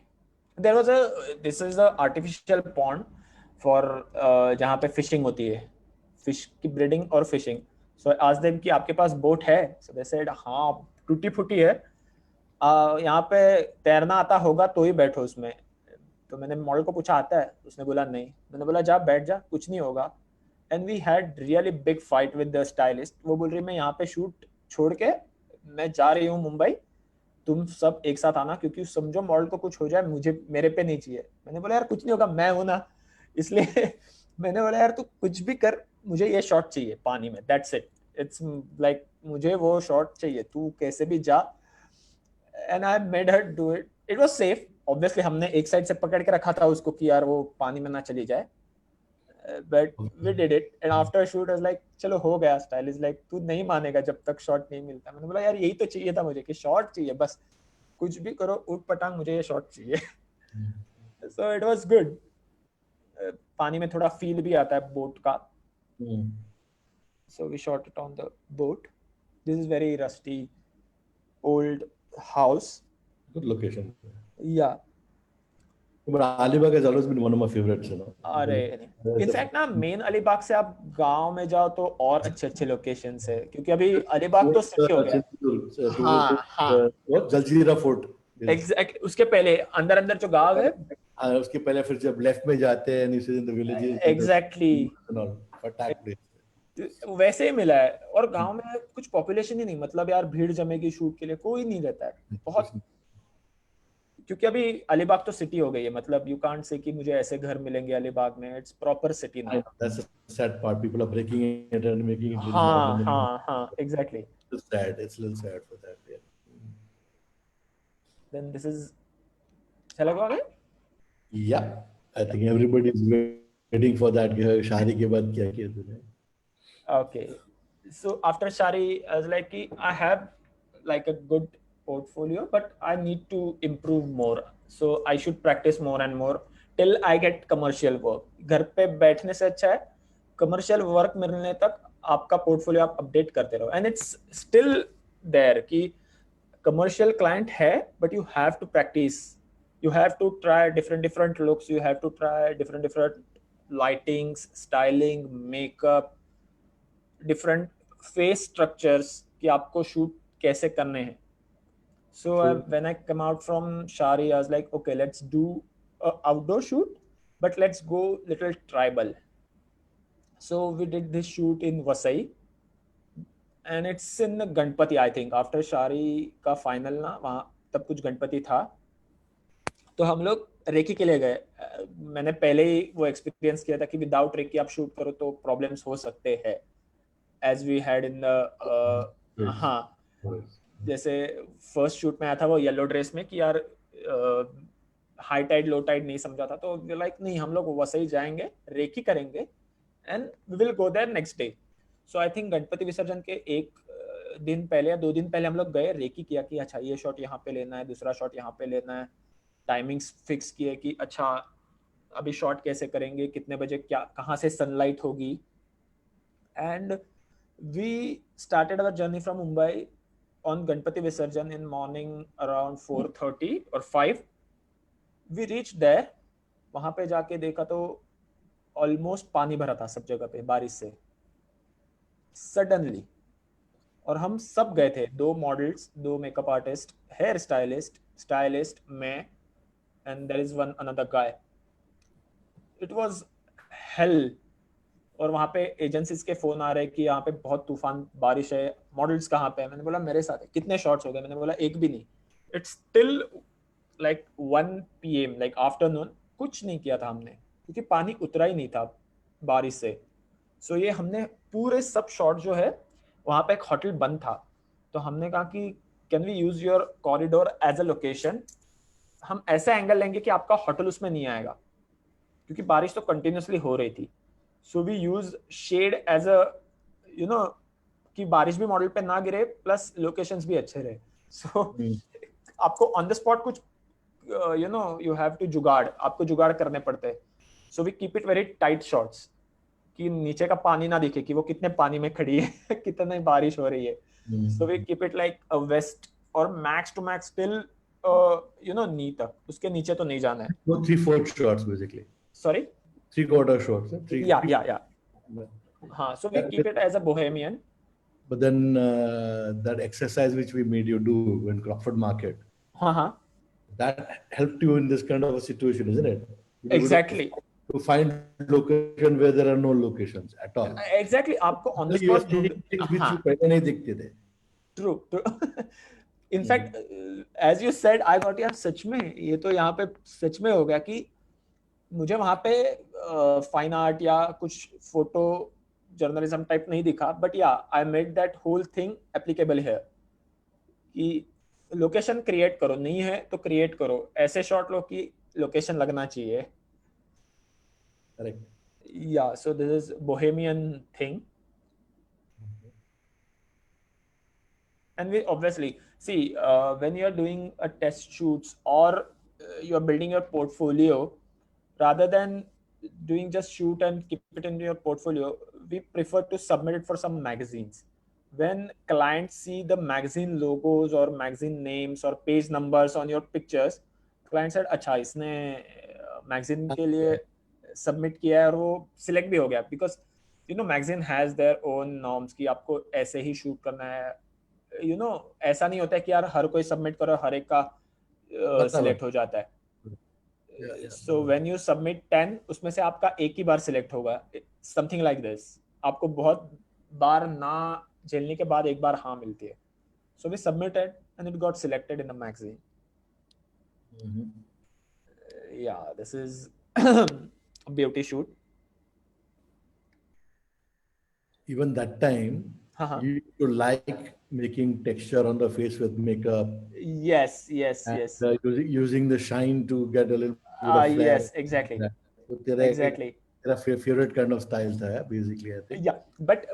There was a this is a artificial pond for जहाँ पे fishing होती है, फिश की ब्रीडिंग और फिशिंग। So ask them कि आपके पास बोट है? So they said हाँ टूटी फूटी है, यहाँ पे तैरना आता होगा तो ही बैठो उसमें। तो मैंने मॉडल को पूछा आता है? उसने बोला नहीं। मैंने बोला जा बैठ जा कुछ नहीं होगा। And we had really big fight with the stylist. वो बोल रही मैं यहाँ पे शूट छोड़ के मैं जा रही हूँ मुंबई, तुम सब एक साथ आना क्योंकि समझो मॉडल को कुछ हो जाए मुझे मेरे पे नहीं चाहिए। मैंने बोला यार कुछ नहीं होगा मैं हूं ना, इसलिए मैंने बोला यार तू कुछ भी कर मुझे ये शॉट चाहिए पानी में, दैट्स इट, इट्स लाइक मुझे वो शॉट चाहिए, तू कैसे भी जा। And I made her do it, it was safe obviously, हमने एक साइड से पकड़ के रखा था उसको कि यार वो पानी में ना चली जाए, but we did it. And after shoot was like चलो हो गया। स्टाइल इज लाइक तू नहीं मानेगा जब तक शॉट नहीं मिलता। मैंने बोला यार यही तो चाहिए था मुझे कि शॉट चाहिए, बस कुछ भी करो उठ पटांग मुझे ये शॉट चाहिए। So it was good. पानी में थोड़ा फील भी आता है बोट का। So we shot it on the boat. This is very rusty old house. Good location. या But Alibag has always been one of my favorites, you know. अरे in fact ना मेन अलीबाग से आप गांव में जाओ तो और अच्छे अच्छे लोकेशंस है, क्योंकि अभी अलीबाग तो सिटी हो गया। हाँ हाँ What? Jaljeera Fort. एग्जैक्ट, उसके पहले अंदर अंदर जो गांव है उसके पहले फिर जब लेफ्ट में जाते हैं नीचे in the villages exactly attack place वैसे ही मिला है। और गांव में कुछ पॉपुलेशन ही नहीं, मतलब यार भीड़ जमेगी शूट के लिए कोई नहीं रहता है बहुत, क्योंकि अभी अलीबाग तो सिटी हो गई है, मतलब यू कांट से कि मुझे ऐसे घर मिलेंगे अलीबाग में, it's proper city now. That's the sad part, people are breaking it and making it हाँ हाँ हाँ exactly. It's sad, it's little sad for that. Then this is चला गया आगे। Yeah I think everybody is waiting for that कि शादी के बाद क्या किया तूने। Okay, so after Shari, I was like, I have like a good portfolio, but I need to improve more. So I should practice more and more till I get commercial work. घर पे बैठने से अच्छा है commercial work मिलने तक आपका portfolio आप update करते रहो. And it's still there कि commercial client है, but you have to practice. You have to try different looks. You have to try different lightings, styling, makeup, different face structures कि आपको shoot कैसे करने हैं. So when I come out from Shari, I was like, okay, let's do a outdoor shoot, but let's go little tribal. So we did this shoot in Vasai, and it's in Ganpati, I think. After Shari का final ना वहाँ तब कुछ गणपति था, तो हम लोग recce के लिए गए. मैंने पहले ही वो एक्सपीरियंस किया था कि विदाउट रेकी आप शूट करो तो प्रॉब्लम्स हो सकते हैं, as we had in the हाँ जैसे फर्स्ट शूट में आया था वो येलो ड्रेस में कि यार हाई टाइड लो टाइड नहीं समझा था, तो लाइक नहीं हम लोग वसई जाएंगे रेकी करेंगे and we will go there next day. So I think Ganpati Visarjan के एक दिन पहले या 2 दिन पहले हम लोग गए, रेकी किया कि अच्छा ये शॉट यहाँ पे लेना है, दूसरा शॉट यहाँ पे लेना है, टाइमिंग्स फिक्स किए कि अच्छा अभी शॉट कैसे करेंगे, कितने बजे क्या कहाँ से सनलाइट होगी. And we started our journey from Mumbai on Ganpati Visarjan in morning around 4:30 or 5. We reached there. वहाँ पे जाके देखा तो ऑलमोस्ट पानी भरा था सब जगह पे बारिश से सडनली. और हम सब गए थे, 2 models, 2 makeup artist, hair stylist मैं, and there is one another guy. It was hell. और वहाँ पे एजेंसीज के फोन आ रहे कि यहाँ पे बहुत तूफान बारिश है, मॉडल्स कहाँ पे है. मैंने बोला मेरे साथ है. कितने शॉट्स हो गए? मैंने बोला एक भी नहीं. It's still like 1 PM like afternoon. कुछ नहीं किया था हमने क्योंकि पानी उतरा ही नहीं था बारिश से. सो ये हमने पूरे सब शॉट जो है, वहाँ पे एक होटल बंद था, तो हमने कहा कि can we use your corridor as a location. हम ऐसा एंगल लेंगे कि आपका होटल उसमें नहीं आएगा क्योंकि बारिश तो कंटिन्यूसली हो रही थी. So we use shade as a कि बारिश भी मॉडल पे ना गिरे प्लस लोकेशंस भी अच्छे रहे. So आपको ऑन द स्पॉट कुछ you have to आपको जुगाड़ करने पड़ते हैं. So we keep it very tight shots कि नीचे का पानी ना दिखे कि वो कितने पानी में खड़ी है कितनी बारिश हो रही है. So we keep it like a west और max to max till knee तक. उसके नीचे तो नहीं जाना है. 3/4 shots basically. Sorry? 3/4 shots. Yeah. So we keep it as a bohemian. But then that exercise which we made you do in Crawford Market, that helped you in this kind of a situation, isn't it? Exactly. To find location where there are no locations at all. Exactly. आपको on the spot which you पहले नहीं दिखते थे. True. In fact, as you said, I got यार सच में ये तो यहाँ पे सच में हो गया कि मुझे वहाँ पे फाइन आर्ट या कुछ फोटो जर्नलिज्म टाइप नहीं दिखा, but yeah I made that whole thing applicable है कि लोकेशन क्रिएट करो. नहीं है तो क्रिएट करो, ऐसे शॉट लो कि लोकेशन लगना चाहिए. करेक्ट. या so this is Bohemian thing. And we obviously see when you are doing a test shoots or you are building your portfolio, rather than doing just shoot and keep it in your portfolio, we prefer to submit it for some magazines. When clients see the magazine logos or magazine names or page numbers on your pictures, client said अच्छा इसने magazine के लिए submit किया है और वो select भी हो गया, because magazine has their own norms कि आपको ऐसे ही shoot करना है. ऐसा नहीं होता है कि यार हर कोई सबमिट करो हर एक का सिलेक्ट हो जाता है. So when you submit 10, उसमें से आपका एक ही बार सिलेक्ट होगा, something like this. आपको बहुत बार ना झेलने के बाद एक बार हाँ मिलती है. So we submitted and it got selected in a magazine. Yeah, this is a beauty shoot. Even that time, you used to like making texture on the face with makeup. Yes. Using the shine to get a little bit of flair. Yes, exactly. So exactly. तेरा favorite kind of style था, basically, I think. Yeah, but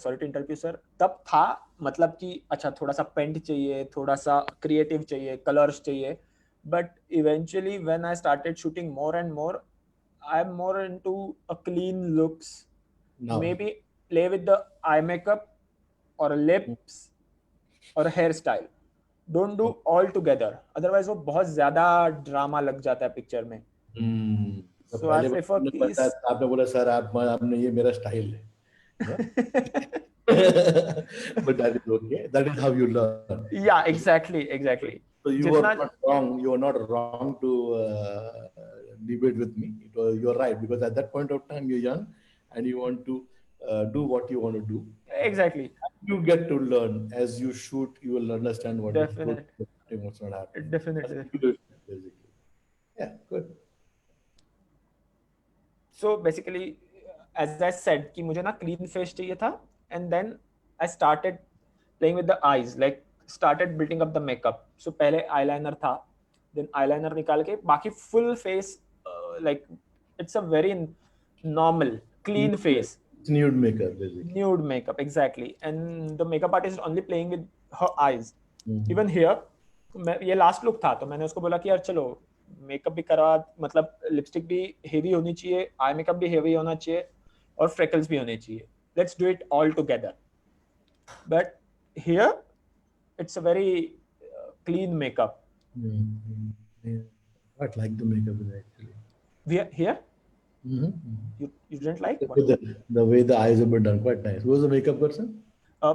sorry to interrupt you, sir. तब था मतलब कि अच्छा थोड़ा सा paint चाहिए, थोड़ा सा क्रिएटिव चाहिए, कलर्स चाहिए, but eventually when I started shooting more and more, I am more into a clean looks, Now. maybe play with the eye makeup or lips or hairstyle. Don't do all together, otherwise वो बहुत ज्यादा drama लग जाता है picture में. तो So I पहले prefer आपने कि बताया, आपने बोला सर आपने ये मेरा स्टाइल है, हाँ? But that is okay. That is how you learn. yeah, exactly. So you were जितना not wrong. You were not wrong to debate with me. You're right, because at that point of time you're young and you want to do what you want to do. exactly, You get to learn as you shoot. You will understand what is good, definite, what's not happening. That's definitely. basically. Yeah, good. So basically, as I said कि मुझे ना clean face चाहिए था, and then I started playing with the eyes, like started building up the makeup. So पहले eyeliner था, then eyeliner निकाल के बाकी full face, like it's a very normal clean face, It's nude makeup basically. nude makeup, exactly, and the makeup artist is only playing with her eyes. Mhm. Even here ये last look था, तो मैंने उसको बोला कि यार चलो makeup भी करा, मतलब लिपस्टिक भी हेवी होनी चाहिए, आई मेकअप भी हेवी होना चाहिए, और फ्रेकल्स भी होने चाहिए, let's do it all together. But here it's a very clean makeup. Yeah. Quite like the makeup actually. Here Mm-hmm. you didn't like The what? way the way the eyes have been done, quite nice. Who was the makeup person?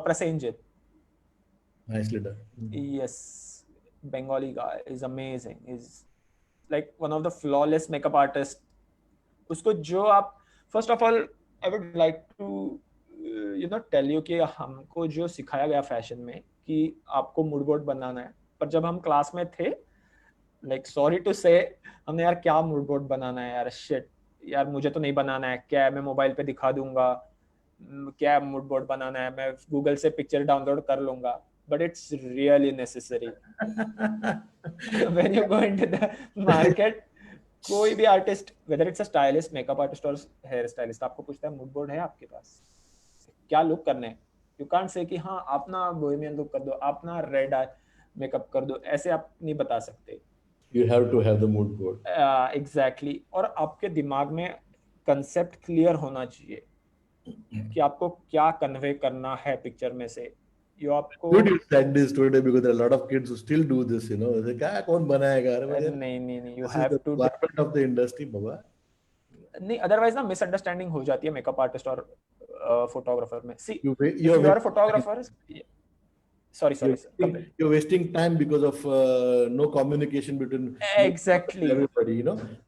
Prasenjit. Nicely done. Yes, Bengali guy is amazing. He's like one of the flawless makeup artists. उसको जो आप first of all I would like to tell you कि हमको जो सिखाया गया fashion में कि आपको मूड बोर्ड बनाना है, पर जब हम क्लास में थे, लाइक सॉरी टू से, हमने यार क्या मूड बोर्ड बनाना है यार, शिट यार मुझे तो नहीं बनाना है, क्या है मैं मोबाइल पे दिखा दूंगा, क्या मूड बोर्ड बनाना है, मैं गूगल से पिक्चर डाउनलोड कर लूंगा, but it's really necessary. When you go into the market, कोई भी artist, whether it's a stylist, makeup artist और हेयर स्टाइलिस्ट, आपको पूछता है मूड बोर्ड है आपके पास, क्या लुक करने हैं. यू कांट से कि हाँ आप ना बोहेमियन लुक कर दो, आप ना रेड आई मेकअप कर दो, ऐसे आप नहीं बता सकते. You have to have the mood board. Exactly. और आपके दिमाग में कंसेप्ट क्लियर होना चाहिए कि आपको क्या कन्वे करना है पिक्चर में से. यो आपको Good you said this today, because there are a lot of kids who still do this. They say, क्या कौन बनाएगा? अरे भैया, नहीं, you this is have the to. requirement of the industry, बाबा. नहीं, अदरवाइज ना मिसअंडरस्टैंडिंग हो जाती है मेकअप आर्टिस्ट और फोटोग्राफर में. See if You're you are wasting time. Photographer, sorry You're complete. you're wasting time because of no communication between you and exactly, everybody.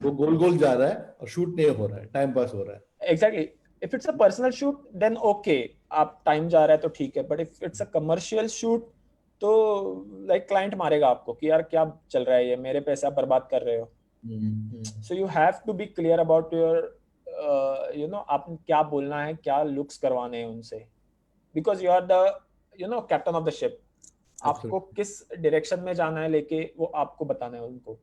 वो गोल गोल जा रहा है और शूट नहीं हो रहा है, टाइम पास हो रहा है. Exactly. If it's a personal shoot then okay, आप टाइम जा रहा है तो ठीक है, but if it's a commercial shoot तो लाइक क्लाइंट मारेगा आपको कि यार क्या चल रहा है, ये मेरे पैसे आप बर्बाद कर रहे हो. So you have to be clear about your आप क्या बोलना है, क्या लुक्स करवाने हैं उनसे, because you are the captain of the ship. आपको किस डायरेक्शन में जाना है लेके, वो आपको बताना है उनको.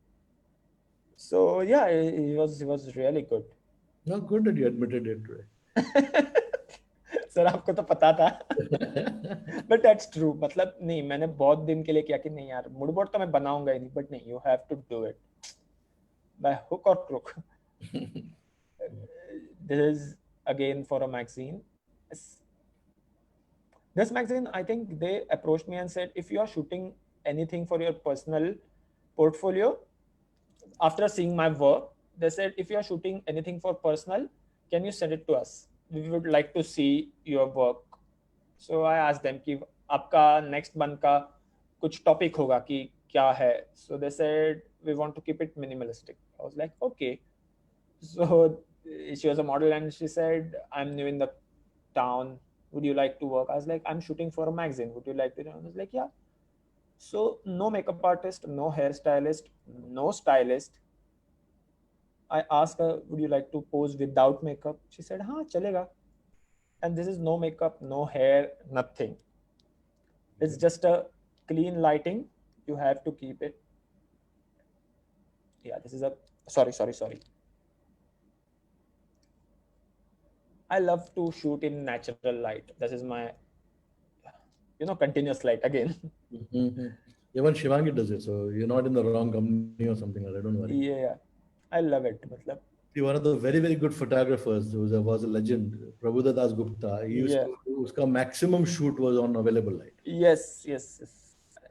सो या he was really good. No, good that you admitted it today. Sir आपको तो पता था. But that's true. मतलब नहीं, मैंने बहुत दिन के लिए किया कि नहीं यार मूड बोर्ड तो मैं बनाऊंगा ही नहीं, बट नहीं, you have to do it by hook और crook. This is again for a magazine. This magazine, I think they approached me and said, if you are shooting anything for your personal portfolio, after seeing my work, they said, if you are shooting anything for personal, can you send it to us? We would like to see your work. So I asked them कि आपका next month का कुछ topic होगा कि क्या है. So they said, we want to keep it minimalistic. I was like, okay. So she was a model and she said, I'm new in the town, would you like to work? I was like, I'm shooting for a magazine, would you like to? I was like, yeah. So no makeup artist, no hairstylist, no stylist. I asked her, would you like to pose without makeup? She said, हाँ चलेगा. And this is no makeup, no hair, nothing. It's just a clean lighting. You have to keep it. Yeah, this is a sorry. I love to shoot in natural light. This is my continuous light again. Mhm. Even Shivangi does it, so you're not in the wrong company or something like that. Don't worry. Yeah, I love it. मतलब, See, one of the very, very good photographers who was a legend, Prabhudas Das Gupta, he used yeah, to, uska maximum shoot was on available light yes.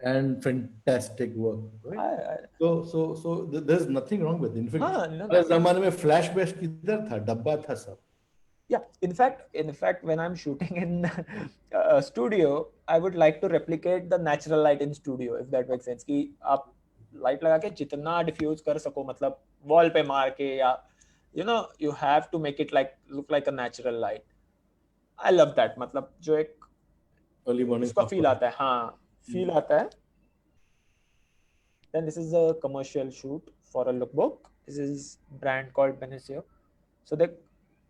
and fantastic work, right? So there's nothing wrong with it. In fact, हाँ, no, पहले जमाने में flash bash किधर था, डब्बा था सब. yeah. In fact, when I'm shooting in a studio, I would like to replicate the natural light in studio, if that makes sense. कि आप लाइट लगा के जितना डिफ्यूज कर सको, मतलब वॉल पे मार के, या you have to make it look like a natural light. I love that. मतलब जो एक Early morning उसका sunlight. फील आता है, हाँ, फील आता है. Then this is a commercial shoot for a lookbook. This is brand called Benicio. So they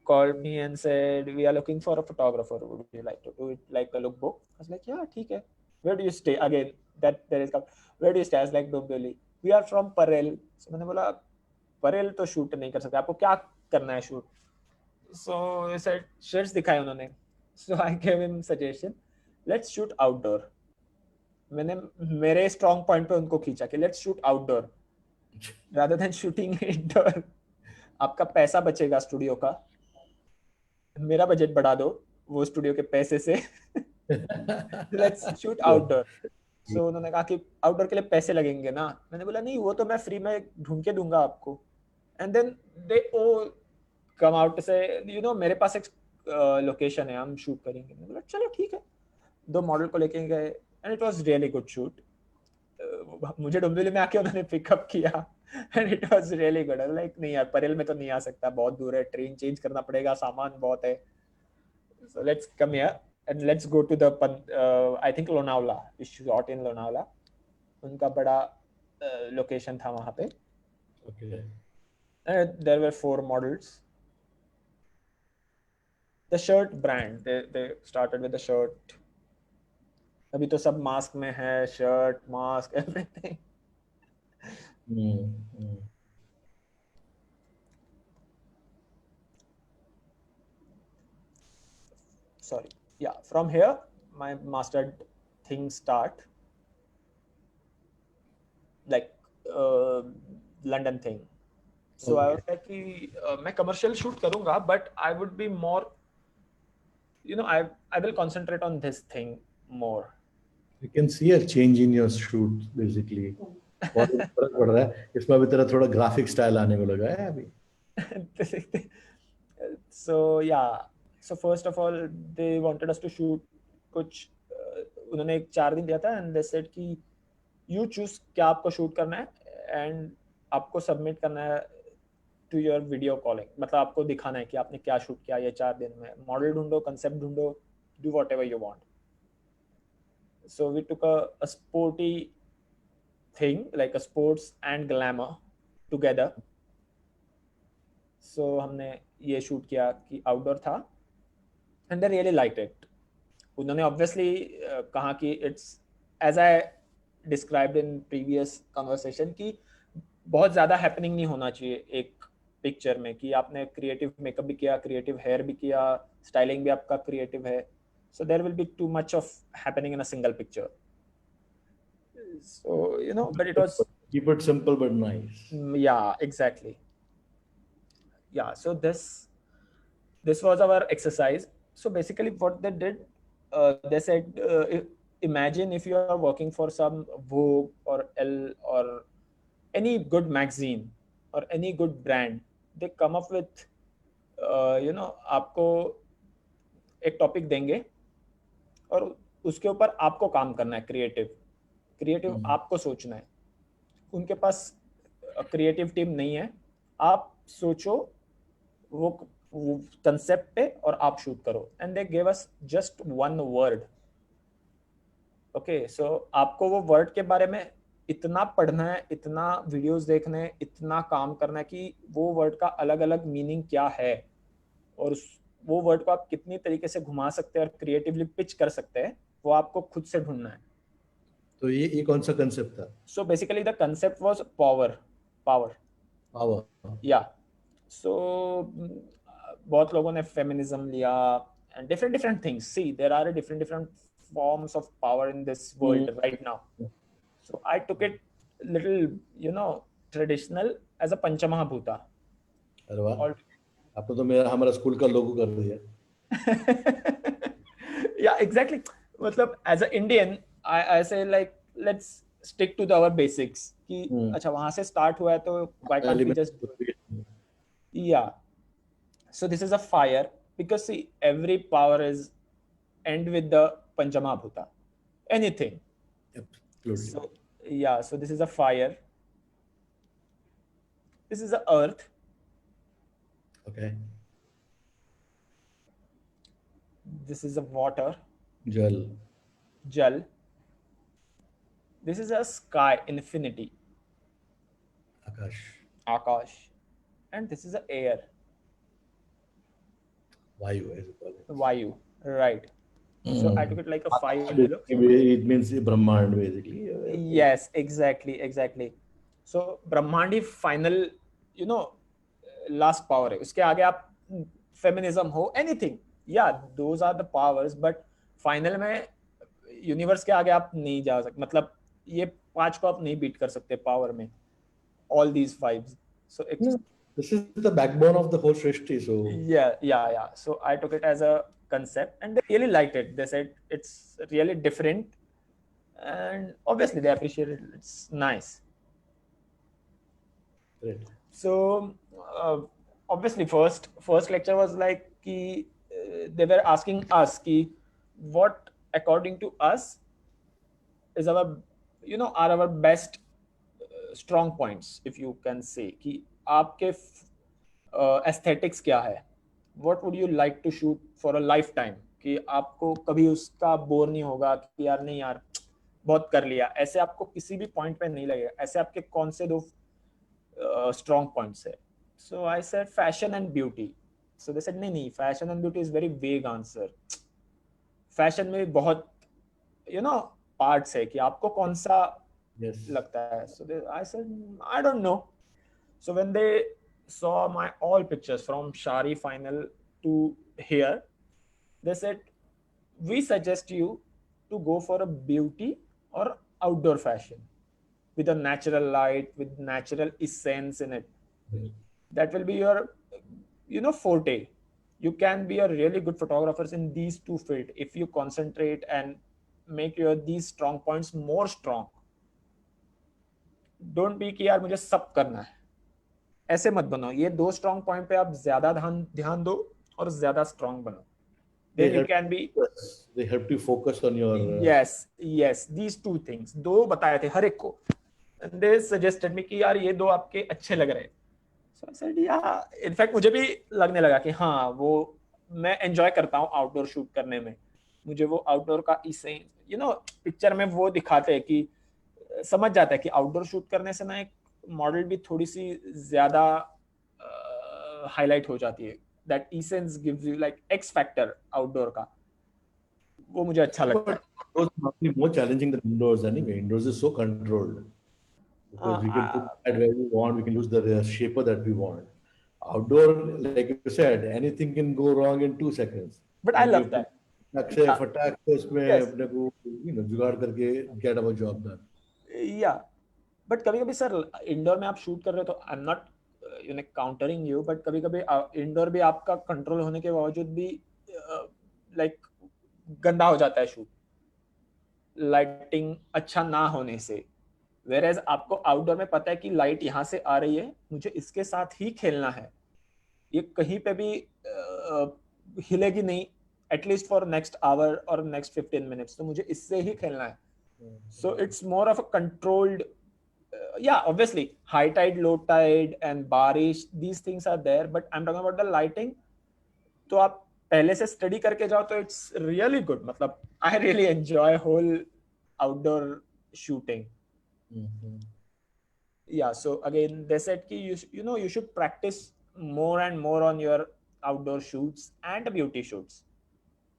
called me and said, we are looking for a photographer. Would you like to do it like a lookbook? I was like, yeah, ठीक है. Where do you stay? Again, that there is, where do you stay? I was like, Dombivli. We are from Parel. So मैंने बोला, Parel तो shoot नहीं कर सकते. आपको क्या करना है shoot? So he said, shirts दिखाए उन्होंने. So I gave him suggestion. Let's shoot outdoor. मैंने मेरे स्ट्रॉन्ग पॉइंट पे उनको खींचा कि let's shoot outdoor rather than shooting indoor. आपका पैसा बचेगा स्टूडियो का, मेरा बजट बढ़ा दो वो स्टूडियो के पैसे से. Let's shoot outdoor. सो उन्होंने कहा कि आउटडोर के लिए पैसे लगेंगे ना. मैंने बोला नहीं, वो तो मैं फ्री में ढूंढ के दूंगा आपको. And then they oh come out से मेरे पास एक लोकेशन है, हम शूट करेंगे. मैंने बोला चलो ठीक है. 2 मॉडल को लेके गए and it was really good shoot. मुझे डोंबिवली में आके उन्होंने पिकअप किया and it was really good. Like नहीं यार, परेल में तो नहीं आ सकता, बहुत दूर है, ट्रेन चेंज करना पड़ेगा, सामान बहुत है. So let's come here and let's go to the I think Lonavala. We shot in Lonavala. उनका बड़ा लोकेशन था वहां पे. Okay. There were 4 models. The shirt brand, they started with the shirt. अभी तो सब मास्क में है, shirt, mask, everything. Sorry. Yeah, from here my mastered things start, like London thing. So I was like कि मैं commercial shoot करूँगा, but I would be more, I will concentrate on this thing more. You can see a change in your shoot basically. बहुत फर्क पड़ रहा है. इसमें अभी तेरा थोड़ा ग्राफिक स्टाइल आने को लगा है अभी. So yeah, so first of all they wanted us to shoot कुछ उन्होंने एक 4 दिन दिया था and they said कि you choose क्या आपको शूट करना है and आपको सबमिट करना है टू योर वीडियो कॉलिंग. मतलब आपको दिखाना है कि आपने क्या शूट किया ये 4 दिन में. मॉडल ढूंढो, कंसेप्ट ढूंढो, do whatever you want. So we took a sporty thing, like a sports and glamour together. So हमने ये शूट किया कि आउटडोर था and they really liked it. उन्होंने obviously कहा कि it's as I described in previous conversation कि बहुत ज़्यादा हैपनिंग नहीं होना चाहिए एक पिक्चर में, कि आपने क्रिएटिव मेकअप भी किया, क्रिएटिव हेयर भी किया, स्टाइलिंग भी आपका क्रिएटिव है. So there will be too much of happening in a single picture. So but it was, Keep it simple but nice. yeah, exactly. Yeah, so this was our exercise. So basically what they did, they said imagine if you are working for some Vogue or Elle or any good magazine or any good brand. They come up with आपको एक topic देंगे और उसके ऊपर आपको काम करना है. क्रिएटिव आपको सोचना है. उनके पास क्रिएटिव टीम नहीं है. आप सोचो वो कंसेप्ट पे और आप शूट करो. And they give us just 1 word. Okay, so आपको वो वर्ड के बारे में इतना पढ़ना है, इतना वीडियोस देखने हैं, इतना काम करना है कि वो वर्ड का अलग अलग मीनिंग क्या है और वो वर्ड को आप कितनी तरीके से घुमा सकते हैं और क्रिएटिवली पिच कर सकते हैं, वो आपको खुद से ढूंढना है. तो ये कौन सा कंसेप्ट था? So basically the concept was power. या सो बहुत लोगों ने फेमिनिज्म लिया and different things. See there are different forms of power in this world right now. So I took it little, traditional as a Panchamahabhuta. अरे वाह, All आपने तो हमारा स्कूल का लोगो कर दिया. yeah, exactly. मतलब as a Indian, I say like let's stick to our basics. कि अच्छा वहां से start हुआ है तो why can't we just do it? Yeah. So this is a fire because see every power is end with the Panchamahabhuta. Anything. Absolutely. So yeah, so this is a fire. This is a earth. Okay. This is a water. Jal. Jal. This is a sky, infinity. Akash. Akash. And this is a air. Vayu, as you call it. Vayu. Right. So I took it like a 5 below. It means Brahmand, basically. Yes, exactly. So Brahmandi final, last power है. उसके आगे आप feminism हो, anything. Yeah, those are the powers. But final में universe के आगे आप नहीं जा सकते. मतलब ये 5 को आप नहीं beat कर सकते power में. All these 5. So this is the backbone of the whole Srishti. So yeah. So I took it as a concept, and they really liked it. They said it's really different, and obviously they appreciated it. It's nice. Great. So obviously first lecture was like they were asking us what according to us is our are our best strong points, if you can say, कि आपके aesthetics क्या है, what would you like to shoot for a lifetime, कि आपको कभी उसका bore नहीं होगा कि यार नहीं यार बहुत कर लिया, ऐसे आपको किसी भी पॉइंट पे नहीं लगेगा, ऐसे आपके कौन से 2 strong points है. So I said fashion and beauty. So they said नहीं fashion and beauty is very vague answer. Fashion में बहुत parts है कि आपको कौन सा लगता है. So I said I don't know. So when they saw my all pictures from Shari final to here, they said we suggest you to go for a beauty or outdoor fashion with a natural light, with natural essence in it. That will be your forte. You can be a really good photographer in these 2 fields if you concentrate and make these strong points more strong. Don't be कि यार मुझे सब करना है, ऐसे मत बनो. ये 2 strong point पे आप ज्यादा ध्यान दो और ज्यादा strong बनो. Then you can be. They help you focus on your. Yes. These 2 things. 2 बताए थे हर एक को. And they suggested me कि यार ये 2 आपके अच्छे लग रहे हैं. So I said yeah. In fact मुझे भी लगने लगा कि हाँ वो मैं enjoy करता हूँ outdoor shoot करने में. मुझे वो outdoor का इसे पिक्चर में वो दिखाते हैं कि समझ जाता है कि outdoor shoot करने से ना एक मॉडल भी थोड़ी सी ज्यादा हाईलाइट हो जाती है. That essence gives you like X factor outdoor का, वो मुझे अच्छा लगता है. Those must be more challenging than indoors anyway. Indoors is so controlled. Because we can put it where we want, we can use the shaper that we want. Outdoor, like you said, anything can go wrong in 2 seconds. But I love that. फटाक से उसमें अपने को जुगाड़ करके get our job done. Yeah, but कभी-कभी sir indoor में आप शूट कर रहे हो तो I am not countering you, but कभी-कभी इंडोर भी आपका कंट्रोल होने के बावजूद भी लाइक गंदा हो जाता है शूट, लाइटिंग अच्छा ना होने से. Whereas आपको आउटडोर में पता है कि लाइट यहाँ से आ रही है, मुझे इसके साथ ही खेलना है, ये कहीं पे भी हिलेगी नहीं एटलीस्ट फॉर नेक्स्ट आवर और नेक्स्ट 15 मिनट्स, तो मुझे इससे ही खेलना है. So it's more of a controlled, yeah, obviously high tide, low tide and बारिश, these things are there, but I'm talking about the lighting. तो आप पहले से स्टडी करके जाओ तो it's really good. मतलब I really enjoy whole outdoor shooting. Yeah, so again they said कि you should practice more and more on your outdoor shoots and beauty shoots,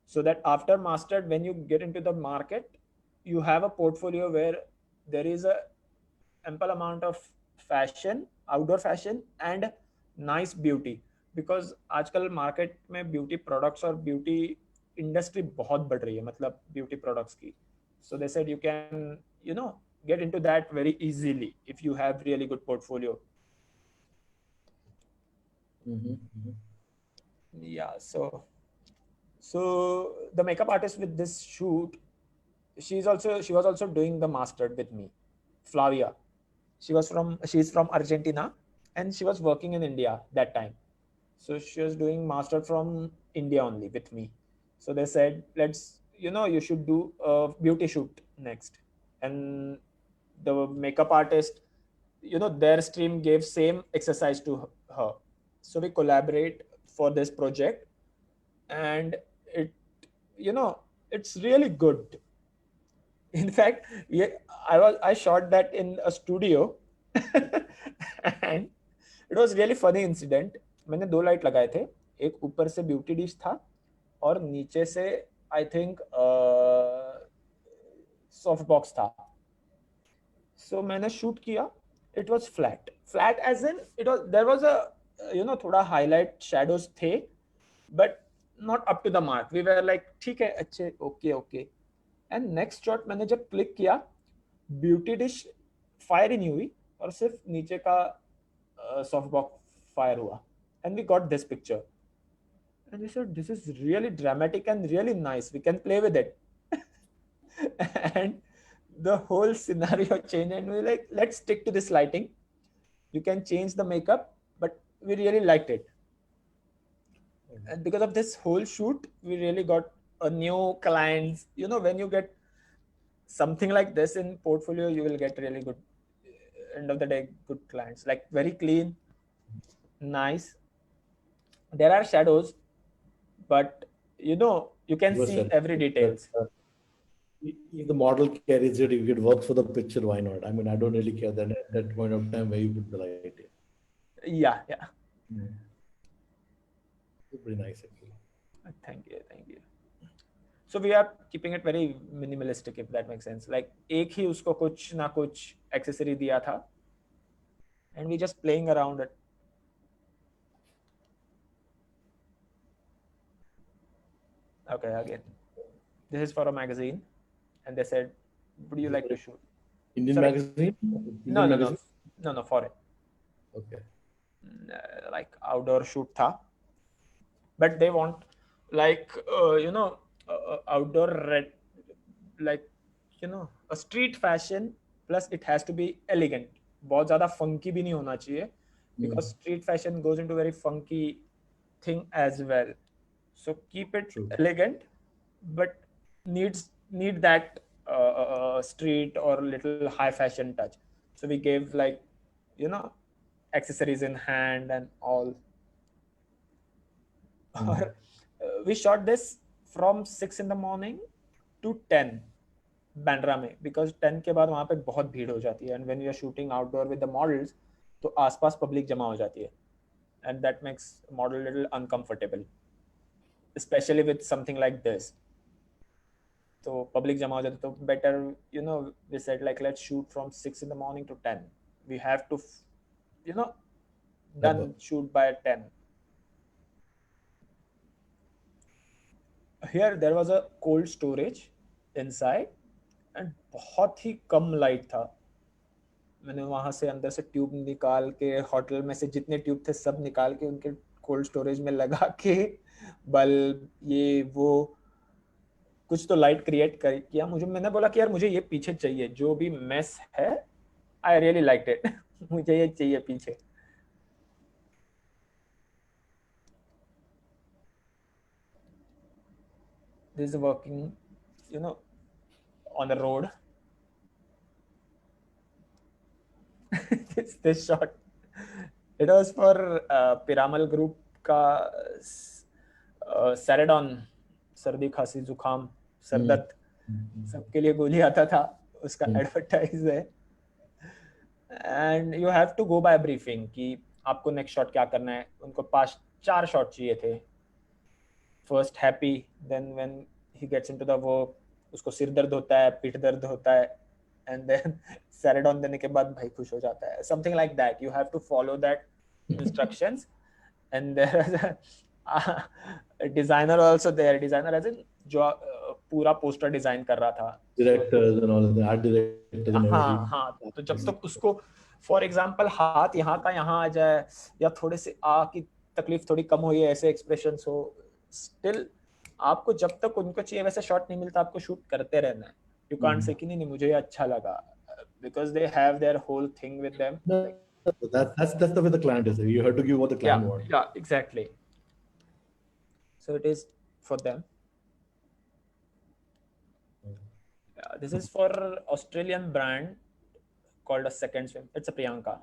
so that after mastered, when you get into the market, you have a portfolio where there is a ample amount of fashion, outdoor fashion and nice beauty. Because आजकल market में beauty products और beauty industry बहुत बढ़ रही है, मतलब beauty products की. So they said you can, get into that very easily if you have really good portfolio. Yeah, so the makeup artist with this shoot, she was also doing the master with me, Flavia. She's from Argentina, and she was working in India that time. So she was doing master from India only with me. So they said, let's, you should do a beauty shoot next. And the makeup artist, their stream gave same exercise to her. So we collaborate for this project, and it, you know, it's really good. In fact, yeah, I shot that in a studio, and it was really funny incident. मैंने 2 light लगाए थे, एक ऊपर से beauty dish था और नीचे से आई थिंक सॉफ्ट बॉक्स था. सो मैंने शूट किया. It was flat as in it was there was a थोड़ा हाईलाइट शैडोज थे, but not up to the mark. We were like ठीक है, अच्छे, ओके. एंड नेक्स्ट शॉट मैंने जब क्लिक किया, ब्यूटी डिश फायर ही नहीं हुई और सिर्फ नीचे का सॉफ्ट बॉक्स फायर हुआ. And we got this picture and we said this is really dramatic and really nice, we can play with it. And the whole scenario changed, and we were like, let's stick to this lighting. You can change the makeup, but we really liked it. And because of this whole shoot, we really got a new clients. When you get something like this in portfolio, you will get really good, end of the day, good clients, like very clean, nice. There are shadows, but you can see every details. If the model carries it, if it works for the picture, why not? I mean, I don't really care then at that point of time where you put the light in. Yeah. Pretty nice actually. Thank you. So we are keeping it very minimalistic, if that makes sense. Like एक ही उसको कुछ ना कुछ accessory दिया था, and we just playing around it. Okay, again, this is for a magazine, and they said, would you like to shoot? Indian magazine? No, foreign. Okay. Like outdoor shoot tha, but they want like outdoor red, like a street fashion, plus it has to be elegant. बहुत ज़्यादा funky भी नहीं होना चाहिए, because street fashion goes into very funky thing as well. So keep it elegant, but need that street or little high fashion touch. So we gave like accessories in hand and all. Or we shot this from 6 in the morning to 10 Bandra में, because 10 के बाद वहाँ पे बहुत भीड़ हो जाती है, and when you are shooting outdoor with the models, तो आसपास पब्लिक जमा हो जाती है, and that makes model little uncomfortable, especially with something like this. तो पब्लिक जमा हो जाती है, तो better we said like let's shoot from 6 in the morning to 10. We have to done shoot by 10. Here there was a cold storage inside, and बहुत ही कम light था. मैंने वहां से अंदर से ट्यूब निकाल के, होटल में से जितने ट्यूब थे सब निकाल के उनके कोल्ड स्टोरेज में लगा के, बल्ब ये वो कुछ तो लाइट क्रिएट किया. मैंने बोला कि यार मुझे ये पीछे चाहिए, जो भी मेस है, आई रियली लाइक इट. मुझे ये चाहिए पीछे. This is working, on the road. this shot, it was for Piramal Group का Saradon, सर्दी खांसी जुकाम सरदर्द सबके लिए गोली आता था, उसका एडवर्टाइज है. And you have to go by briefing कि आपको नेक्स्ट शॉट क्या करना है. उनको 4 शॉट चाहिए थे. First happy, then when he gets into the work, उसको सिर दर्द होता है, पीठ दर्द होता है, एंड देन सेरेडॉन देने के बाद भाई खुश हो जाता है. Something like that. You have to follow that instructions. And there is designer also there, designer as in जो पूरा पोस्टर डिजाइन कर रहा था, Directors and all of the art directors and हाँ everything. हाँ, तो जब तक उसको फॉर एग्जांपल हाथ यहाँ का यहाँ आ जाए या थोड़े से आ की तकलीफ थोड़ी कम हो, ऐसे एक्सप्रेशंस हो, स्टिल आपको जब तक उनको चाहिए वैसे शॉट नहीं मिलता, आपको शूट करते रहना है. यू कांट से कि नहीं मुझे ये अच्छा लगा, because they have their whole thing with them. No, that's the way the client is. You have to give what the client wants. Yeah, exactly. So it is for them. This is for Australian brand called a Second Swim. It's a Priyanka.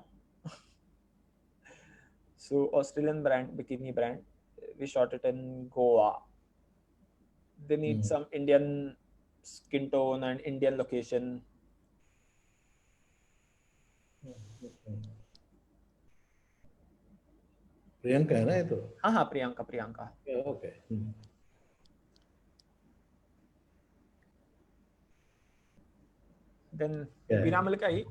So Australian brand, bikini brand. We shot it in Goa. They need some Indian skin tone and Indian location. Priyanka है ना ये तो? हाँ हाँ, Priyanka, Priyanka. Okay. Then Yeah. Veena Malkai.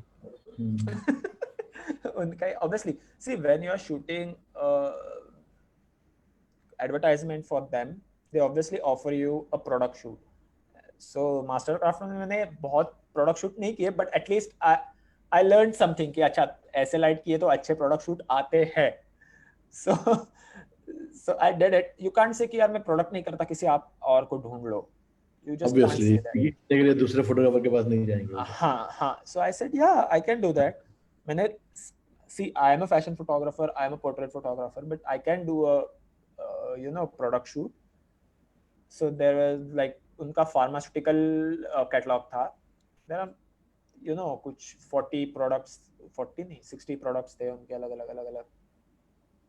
उनका obviously, see, when you are shooting advertisement for them, they obviously offer you a product shoot. So master craft में मैंने बहुत प्रोडक्ट शूट नहीं किए, but at least I learn something कि अच्छा ऐसे light किए तो अच्छे प्रोडक्ट शूट आते हैं. So I did it. You can't say कि यार मैं प्रोडक्ट नहीं करता, किसी आप और को ढूंढ लो. You just Obviously, can't say that. के लिए दूसरे फोटोग्राफर के पास नहीं जाएंगे. हाँ हाँ. So I said yeah, I can do that. मैंने see, I am a fashion photographer, I am a portrait photographer, but I can do a product shoot. So there was like उनका pharmaceutical catalog था. There are कुछ 40 products, 40 नहीं 60 products थे उनके अलग अलग,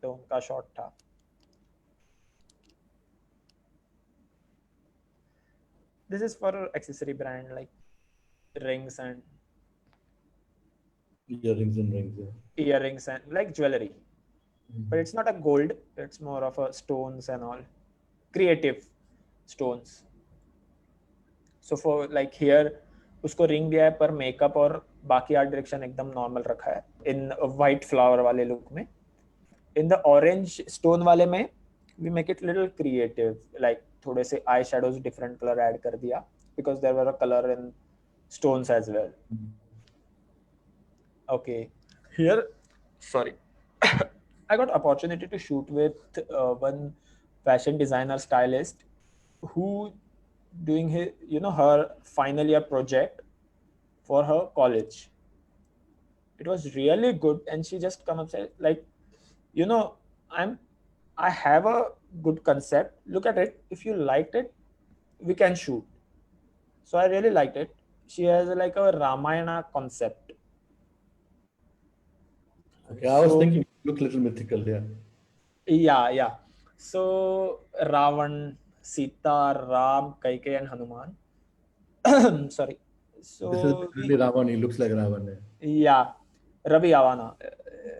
तो उनका शॉट था. This is for accessory brand like rings and Earrings and rings. Yeah. earrings and like jewelry. But it's not a gold, it's more of a stones and all, creative stones. So for like here उसको ring दिया है, पर makeup और बाकी art direction एकदम normal रखा है. In white flower वाले लुक में, इन द ऑरेंज स्टोन वाले में we make it little creative, like थोड़े से eye shadows different colour add कर दिया, because there were a colour in stones as well. Okay, here, sorry, I got opportunity to shoot with one fashion designer stylist who doing his, her final year project for her college. It was really good, and she just come up said like, I have a good concept. Look at it. If you liked it, we can shoot. So I really liked it. She has like a Ramayana concept. Okay, I was thinking look a little mythical, yeah. Yeah. So Ravan, Sita, Ram, Kaikeyi, and Hanuman. Sorry. So This is really Ravan. He looks like Ravan. Yeah, Ravi Avana.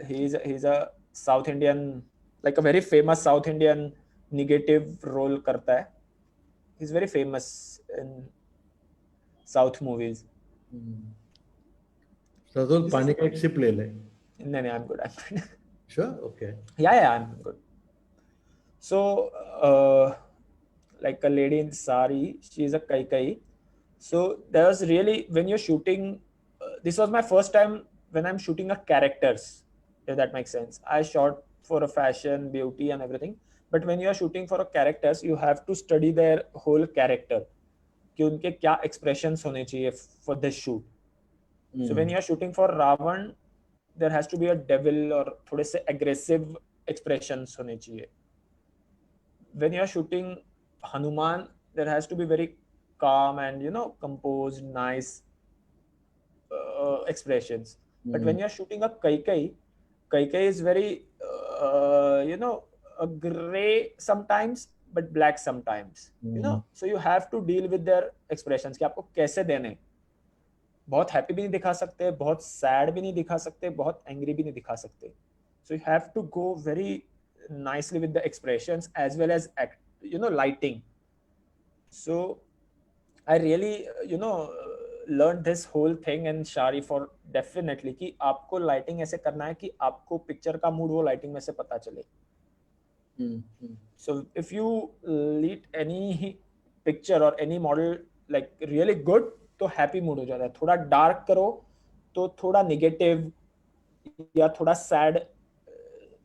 He's a South Indian, like a very famous South Indian negative role करता है. He's very famous in South movies. Sadhul, पानी का एक sip ले ले. No, I'm good. Sure? Okay. Yeah, I'm good. So, like a lady in sari, she's a Kaikeyi. So there was really, when you're shooting, this was my first time when I'm shooting a characters, if that makes sense. I shot for a fashion, beauty and everything. But when you're shooting for a characters, you have to study their whole character. कि उनके क्या expressions होने चाहिए for this shoot. So when you're shooting for Ravan, there has to be a devil or थोड़े से aggressive expressions होने चाहिए. When you're shooting Hanuman, there has to be very calm and composed, nice expressions. But when you're shooting a Kaikeyi is very a gray sometimes but black sometimes. So you have to deal with their expressions कि आपको कैसे देने. बहुत happy भी नहीं दिखा सकते, बहुत सैड भी नहीं दिखा सकते, बहुत एंग्री भी नहीं दिखा सकते. So you have to go very nicely with the expressions as well as lighting. So I really learned this whole thing in Shari for definitely कि आपको lighting ऐसे करना है कि आपको picture का mood वो lighting में से पता चले. So if you lead any picture or any model like really good, तो happy mood हो जाता है. थोड़ा dark करो तो थोड़ा negative या थोड़ा sad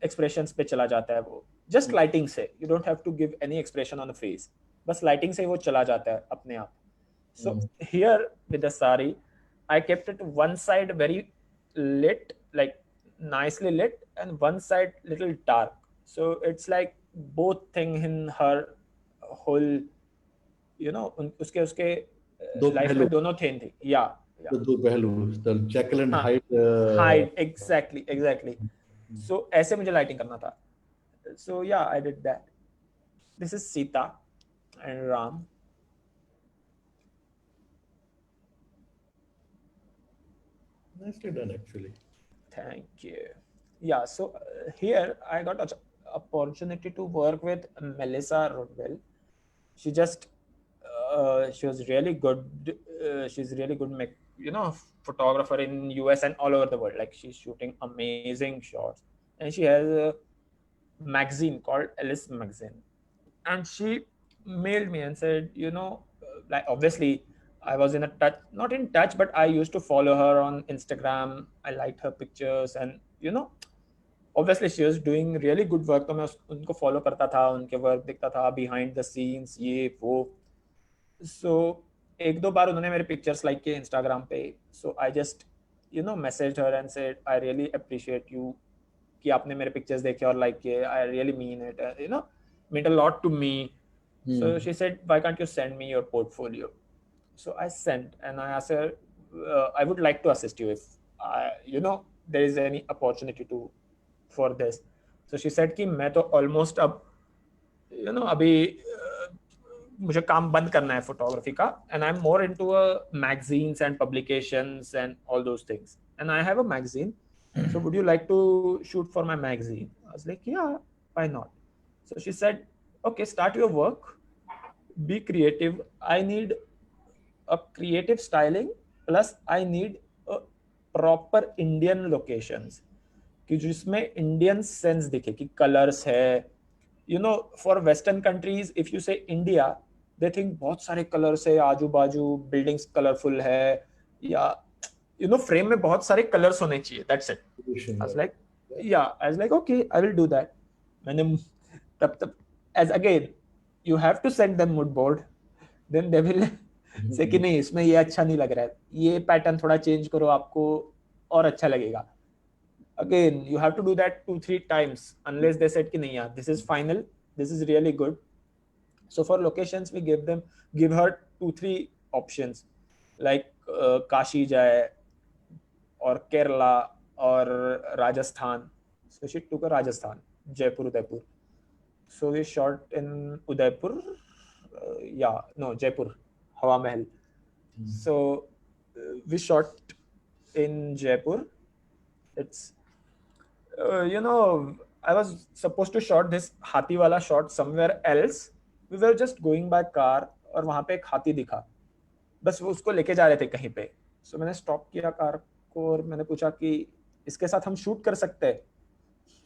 expressions पे चला जाता है वो. Just lighting से, you don't have to give any expression on the face. बस lighting से वो चला जाता है अपने आप. So here with the sari, I kept it one side very lit, like nicely lit, and one side little dark. So it's like both thing in her whole, you know, उसके उसके दो life पहलू, में दोनों thing थी. Yeah, yeah. दो पहलू, the Jekyll and हाँ, Hyde. Hyde, exactly, exactly. So ऐसे मुझे lighting करना था. So yeah, I did that. This is Sita and Ram. Nicely done, actually. Thank you. Yeah, so here I got an opportunity to work with Melissa Rodwell. She just, she was really good. She's really good, you know, photographer in US and all over the world. Like she's shooting amazing shots, and she has a magazine called Alice Magazine. And she mailed me and said, you know, like obviously I was in a touch, not in touch, but I used to follow her on Instagram. I liked her pictures, and you know, obviously she was doing really good work. तो मैं उनको follow करता था, उनके work देखता था behind the scenes, ये वो. So एक दो बार उन्होंने मेरे pictures like किए Instagram पे. So I just, you know, messaged her and said, I really appreciate you कि आपने मेरे pictures देखे और like किए. I really mean it. You know, meant a lot to me. So she said, why can't you send me your portfolio? So I sent, and I asked her, I would like to assist you if, you know, there is any opportunity to for this. So she said कि मैं तो almost अब, you know, अभी मुझे काम बंद करना है photography का, and I'm more into magazines and publications and all those things. And I have a magazine. So would you like to shoot for my magazine? I was like, yeah, why not? So she said, okay, start your work. Be creative. I need a creative styling, plus I need a proper Indian locations कि जिसमें Indian sense दिखे कि colors है. You know, for Western countries, if you say India, they think बहुत सारे colors है, आजू बाजू buildings colorful है, या you know, frame में बहुत सारे colors होने चाहिए. That's it. I was like, yeah, I was like, okay, I will do that. मैंने तब as again, you have to send them mood board, then they will say कि नहीं, इसमें ये अच्छा नहीं लग रहा है, ये पैटर्न थोड़ा चेंज करो, आपको और अच्छा लगेगा. Again, you have to do that 2-3 times unless they said कि नहीं यार, this is final, this is really good. So for locations we give her 2-3 options, like Kashi जाए और केरला और Rajasthan. So she took a Rajasthan, Jaipur, Udaipur. So we shot in Udaipur, Jaipur, Hawa Mahal. So we shot in Jaipur. It's, you know, I was supposed to shot this हाथी वाला shot somewhere else. We were just going by car और वहाँ पे एक हाथी दिखा, बस वो उसको लेके जा रहे थे कहीं पे. So मैंने स्टॉप किया कार को और मैंने पूछा कि इसके साथ हम शूट कर सकते हैं.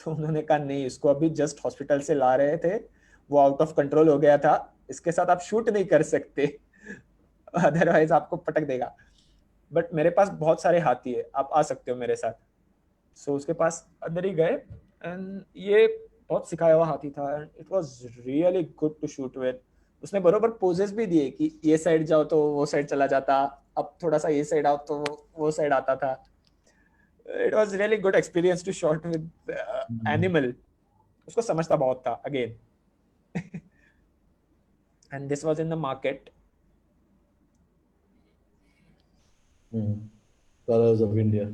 तो उन्होंने कहा नहीं, इसको अभी जस्ट हॉस्पिटल से ला रहे थे, वो आउट ऑफ कंट्रोल हो गया था, इसके साथ आप शूट नहीं कर सकते, अदरवाइज आपको पटक देगा. बट मेरे पास बहुत सारे हाथी है, आप आ सकते हो मेरे साथ. सो उसके पास अंदर ही गए, एंड ये बहुत सिखाया हुआ हाथी था, and it was really good to shoot with. उसने बरोबर पोजेस भी दिए कि ये साइड जाओ तो वो साइड चला जाता, अब थोड़ा सा ये साइड आओ तो वो साइड आता था. It was really good experience to shot with animal. उसको समझता बहुत था again. And this was in the market. Colors of India.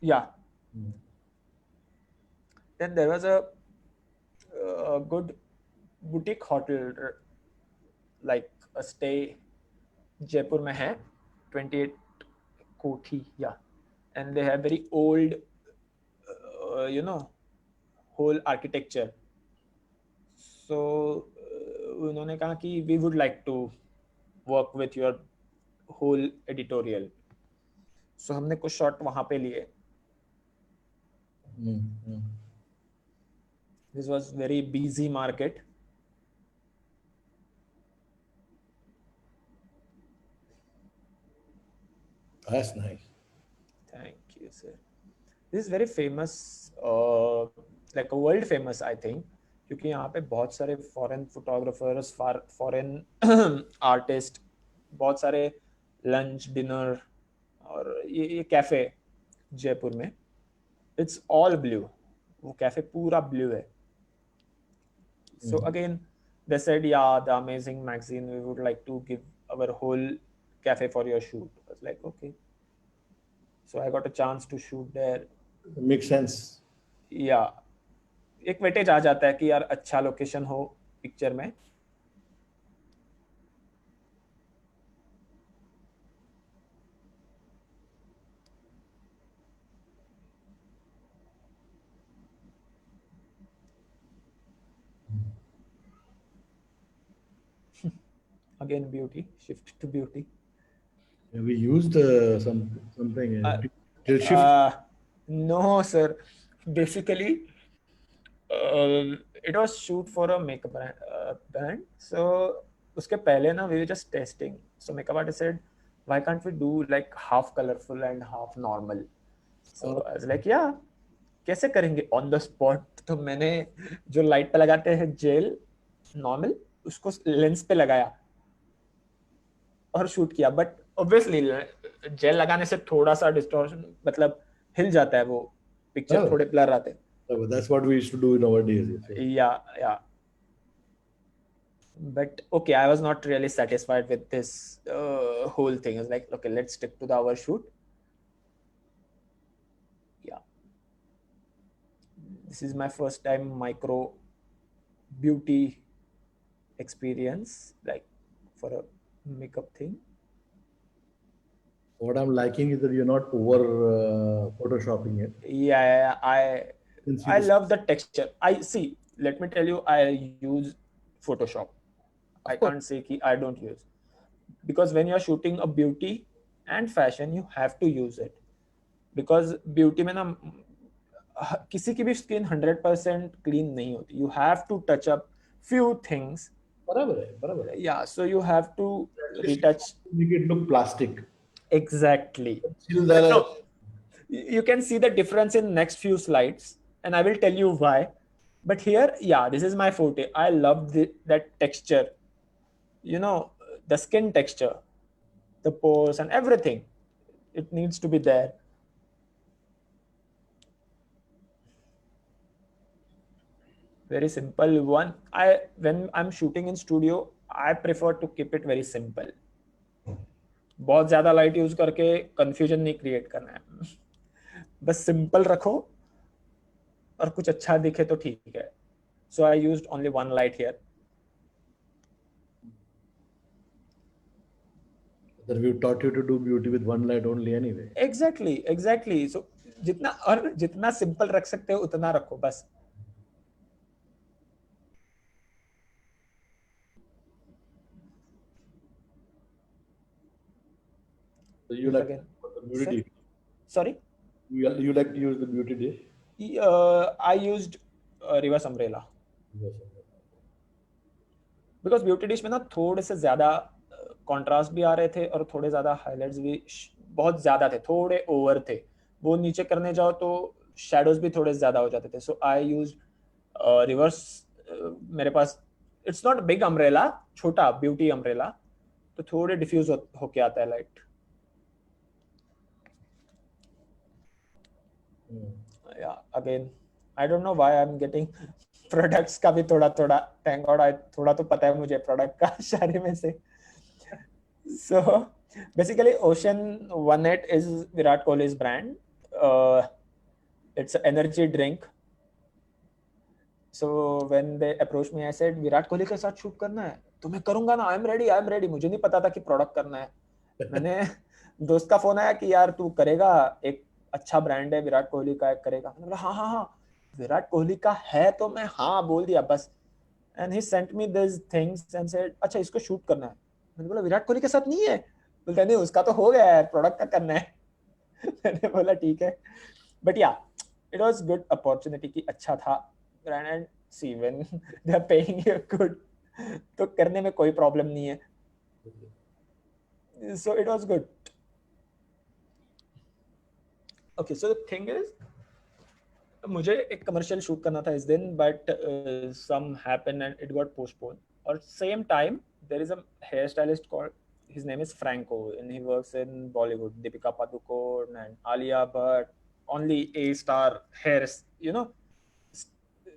Yeah. Then there was a good boutique hotel, like a stay, Jaipur में है, 28 कोठी, yeah. And they have very old, you know, whole architecture. So उन्होंने कहा कि we would like to work with your whole editorial. So हमने कुछ shot वहाँ पे लिए. This was very busy market. That's nice. Thank you, sir. This is very famous, like a world famous, I think, क्योंकि यहाँ पे बहुत सारे फॉरेन फोटोग्राफर्स, फॉरेन आर्टिस्ट, बहुत सारे लंच डिनर, और ये कैफे जयपुर में, इट्स ऑल ब्लू. वो कैफे पूरा ब्लू है. So again, they said, yeah, the amazing magazine, we would like to give our whole cafe for your shoot. I was like, okay. So I got a chance to shoot there. Makes sense. Yeah. एक weightage आ जाता है कि यार अच्छा location हो picture में. Again, beauty, shift to beauty. Yeah, we used something. Till shift. No, sir. Basically, it was shoot for a makeup brand. So उसके पहले ना we were just testing. So makeup artist said, why can't we do like half colorful and half normal? So I was like, yeah, कैसे करेंगे on the spot? तो मैंने जो light पे लगाते हैं जेल नॉर्मल, उसको लेंस पे लगाया और शूट किया. बट ऑब्वियसली जेल लगाने से थोड़ा सा डिस्टॉर्शन, मतलब हिल जाता है वो पिक्चर, थोड़े ब्लर आते हैं. That's what we used to do nowadays. Yeah. But okay, I was not really satisfied with this whole thing. I was like, okay, let's stick to our shoot. Yeah. This is my first time micro beauty experience, like for a makeup thing. What I'm liking is that you're not over photoshopping it. Yeah, I love the texture. I see. Let me tell you, I use Photoshop. I can't say कि I don't use, because when you're shooting a beauty and fashion, you have to use it, because beauty में ना किसी की भी skin 100% clean नहीं होती. You have to touch up few things. बराबर है. Yeah, so you have to retouch. Make it look plastic. Exactly. No. You can see the difference in next few slides, and I will tell you why. But here, yeah, this is my forte. I love that texture. You know, the skin texture, the pores and everything. It needs to be there. Very simple one. When I'm shooting in studio, I prefer to keep it very simple. बहुत ज्यादा light use करके confusion नहीं create करना है. बस simple रखो और कुछ अच्छा दिखे तो ठीक है. So I used only one light here. That we taught you to do beauty with one light only anyway. Exactly. So जितना सिंपल रख सकते हो उतना रखो बस. So you like the beauty dish? Sorry? You like to use the beauty dish? I used reverse umbrella. Because beauty dish में ना थोड़े से ज्यादा कॉन्ट्रास्ट भी आ रहे थे और थोड़े ज्यादा हाइलाइट्स भी बहुत ज्यादा थे, थोड़े ओवर थे. वो नीचे करने जाओ तो शैडोज भी थोड़े ज्यादा हो जाते थे. सो आई यूज रिवर्स. मेरे पास इट्स नॉट बिग अम्ब्रेला, छोटा ब्यूटी अम्ब्रेला, तो थोड़े डिफ्यूज होके आता है light. Yeah, again, I don't know why I'm getting products का भी थोड़ा. Thank God, थोड़ा तो पता है मुझे प्रोडक्ट का सारे में से. So basically, Ocean 1-8 is Virat Kohli's brand. It's an energy drink. So when they approached me, I said, Virat Kohli के साथ शूट करना है तो मैं करूंगा ना. I am ready. मुझे नहीं पता था कि प्रोडक्ट करना है. मैंने दोस्त का फोन आया कि यार तू करेगा, एक अच्छा ब्रांड है विराट कोहली का, करेगा. मैंने बोला हाँ, विराट कोहली का है तो मैं हाँ बोल दिया बस. And he sent me this things and said अच्छा इसको शूट करना है. मैंने बोला विराट कोहली के साथ नहीं है. बोलते नहीं उसका तो हो गया है, प्रोडक्ट का करना है. मैंने बोला ठीक है. बट या इट वाज गुड अपॉर्चुनिटी कि अच्छा था brand. And see when they are paying you good तो करने में कोई प्रॉब्लम नहीं है. So it was good. Okay, so the thing is, मुझे एक कमर्शियल शूट करना था इस दिन, but some happened and it got postpone. और same time there is a hair stylist called, his name is Franco and he works in Bollywood. Deepika Padukone and Alia Bhatt, only A star hairs, you know,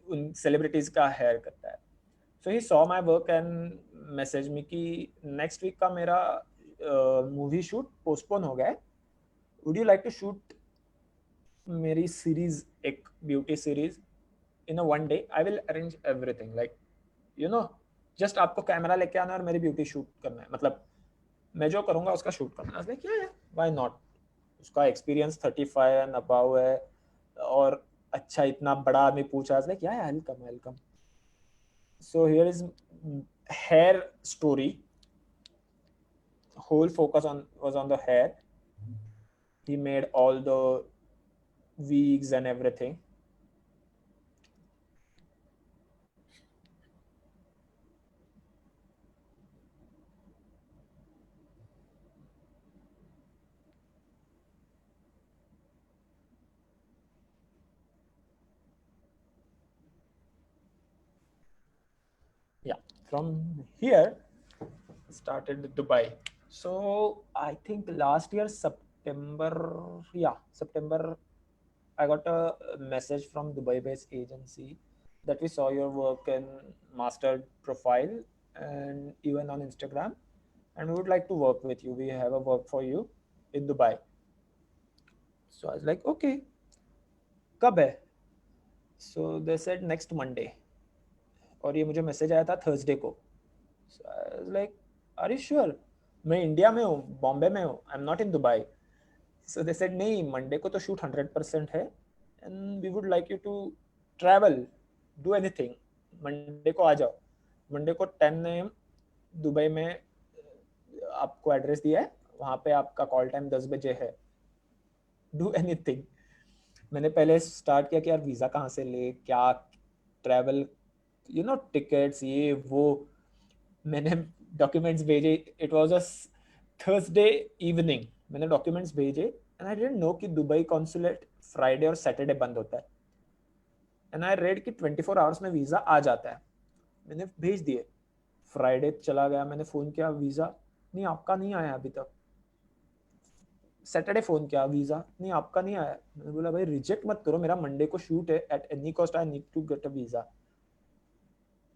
उन celebrities का hair करता है. So he saw my work and messaged me कि next week का मेरा movie shoot postpone हो गया है. Would you like to shoot मेरी सीरीज, एक beauty series in a one day? I will arrange everything, like you no, just आपको camera लेके आना और मेरी ब्यूटी शूट करना है. मतलब मैं जो करूंगा उसका शूट करना है. लाइक या व्हाई नॉट. उसका एक्सपीरियंस 35 एंड अबव है और अच्छा इतना बड़ा आदमी पूछा. लाइक या I will come, I will come. So here is hair story. Whole focus was on the hair. He made all the wigs and everything. Yeah, from here started Dubai. So I think last year September, September, I got a message from Dubai based agency that we saw your work in mastered profile and even on Instagram, and we would like to work with you. We have a work for you in Dubai. So I was like, okay, कब है? So they said next Monday. और ये मुझे message आया था Thursday को. So I was like, are you sure? मैं India में हूँ, बॉम्बे में हूँ, I am not in Dubai. So they said नहीं, मंडे को तो शूट 100% है and we would like you to travel, do anything. Monday को आ जाओ. मंडे को 10 AM दुबई में आपको एड्रेस दिया है, वहाँ पे आपका कॉल टाइम 10 बजे है. Do anything. मैंने पहले स्टार्ट किया कि यार वीज़ा कहाँ से ले, क्या ट्रैवल, यू नो, टिकट्स, ये वो. मैंने डॉक्यूमेंट्स भेजे. It was a Thursday evening. मैंने डॉक्यूमेंट्स भेजे एंड आई डिडंट नो कि दुबई कॉन्सुलेट फ्राइडे और सैटरडे बंद होता है. एंड आई रेड कि 24 आवर्स में वीज़ा आ जाता है. मैंने भेज दिए. फ्राइडे चला गया, मैंने फ़ोन किया, वीज़ा नहीं, आपका नहीं आया अभी तक. सैटरडे फ़ोन किया, वीज़ा नहीं, आपका नहीं आया. मैंने बोला भाई रिजेक्ट मत करो, मेरा मंडे को शूट है, at any cost I need to get a visa.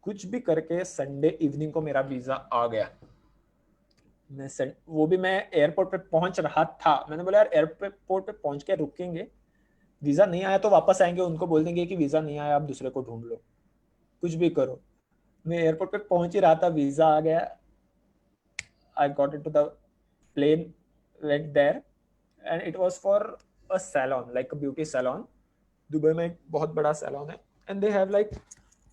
कुछ भी करके संडे इवनिंग को मेरा वीज़ा आ गया. वो भी मैं एयरपोर्ट पे पहुंच रहा था. मैंने बोला यार एयरपोर्ट पे पहुंच के रुकेंगे, वीज़ा नहीं आया तो वापस आएंगे, उनको बोल देंगे कि वीज़ा नहीं आया, आप दूसरे को ढूंढ लो, कुछ भी करो. मैं एयरपोर्ट पे पहुंच ही रहा था, वीज़ा आ गया. I got into the plane, went there and it was for a salon, like a beauty salon. Dubai में एक बहुत बड़ा सैलून है and they have like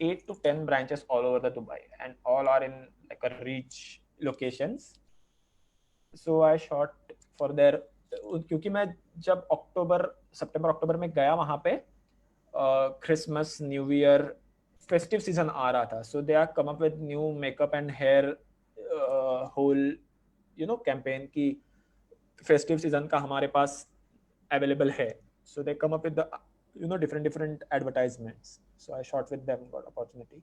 8 to 10 branches all over the Dubai and all are in like a rich locations. So I shot for their, क्योंकि मैं जब सितंबर अक्टूबर में गया वहाँ पे, Christmas, new year, festive season आ रहा था. So they are come up with new makeup and hair whole, you know, campaign की फेस्टिव सीजन का हमारे पास अवेलेबल है. So they come up with the, you know, different advertisements. So I shot with them, got opportunity.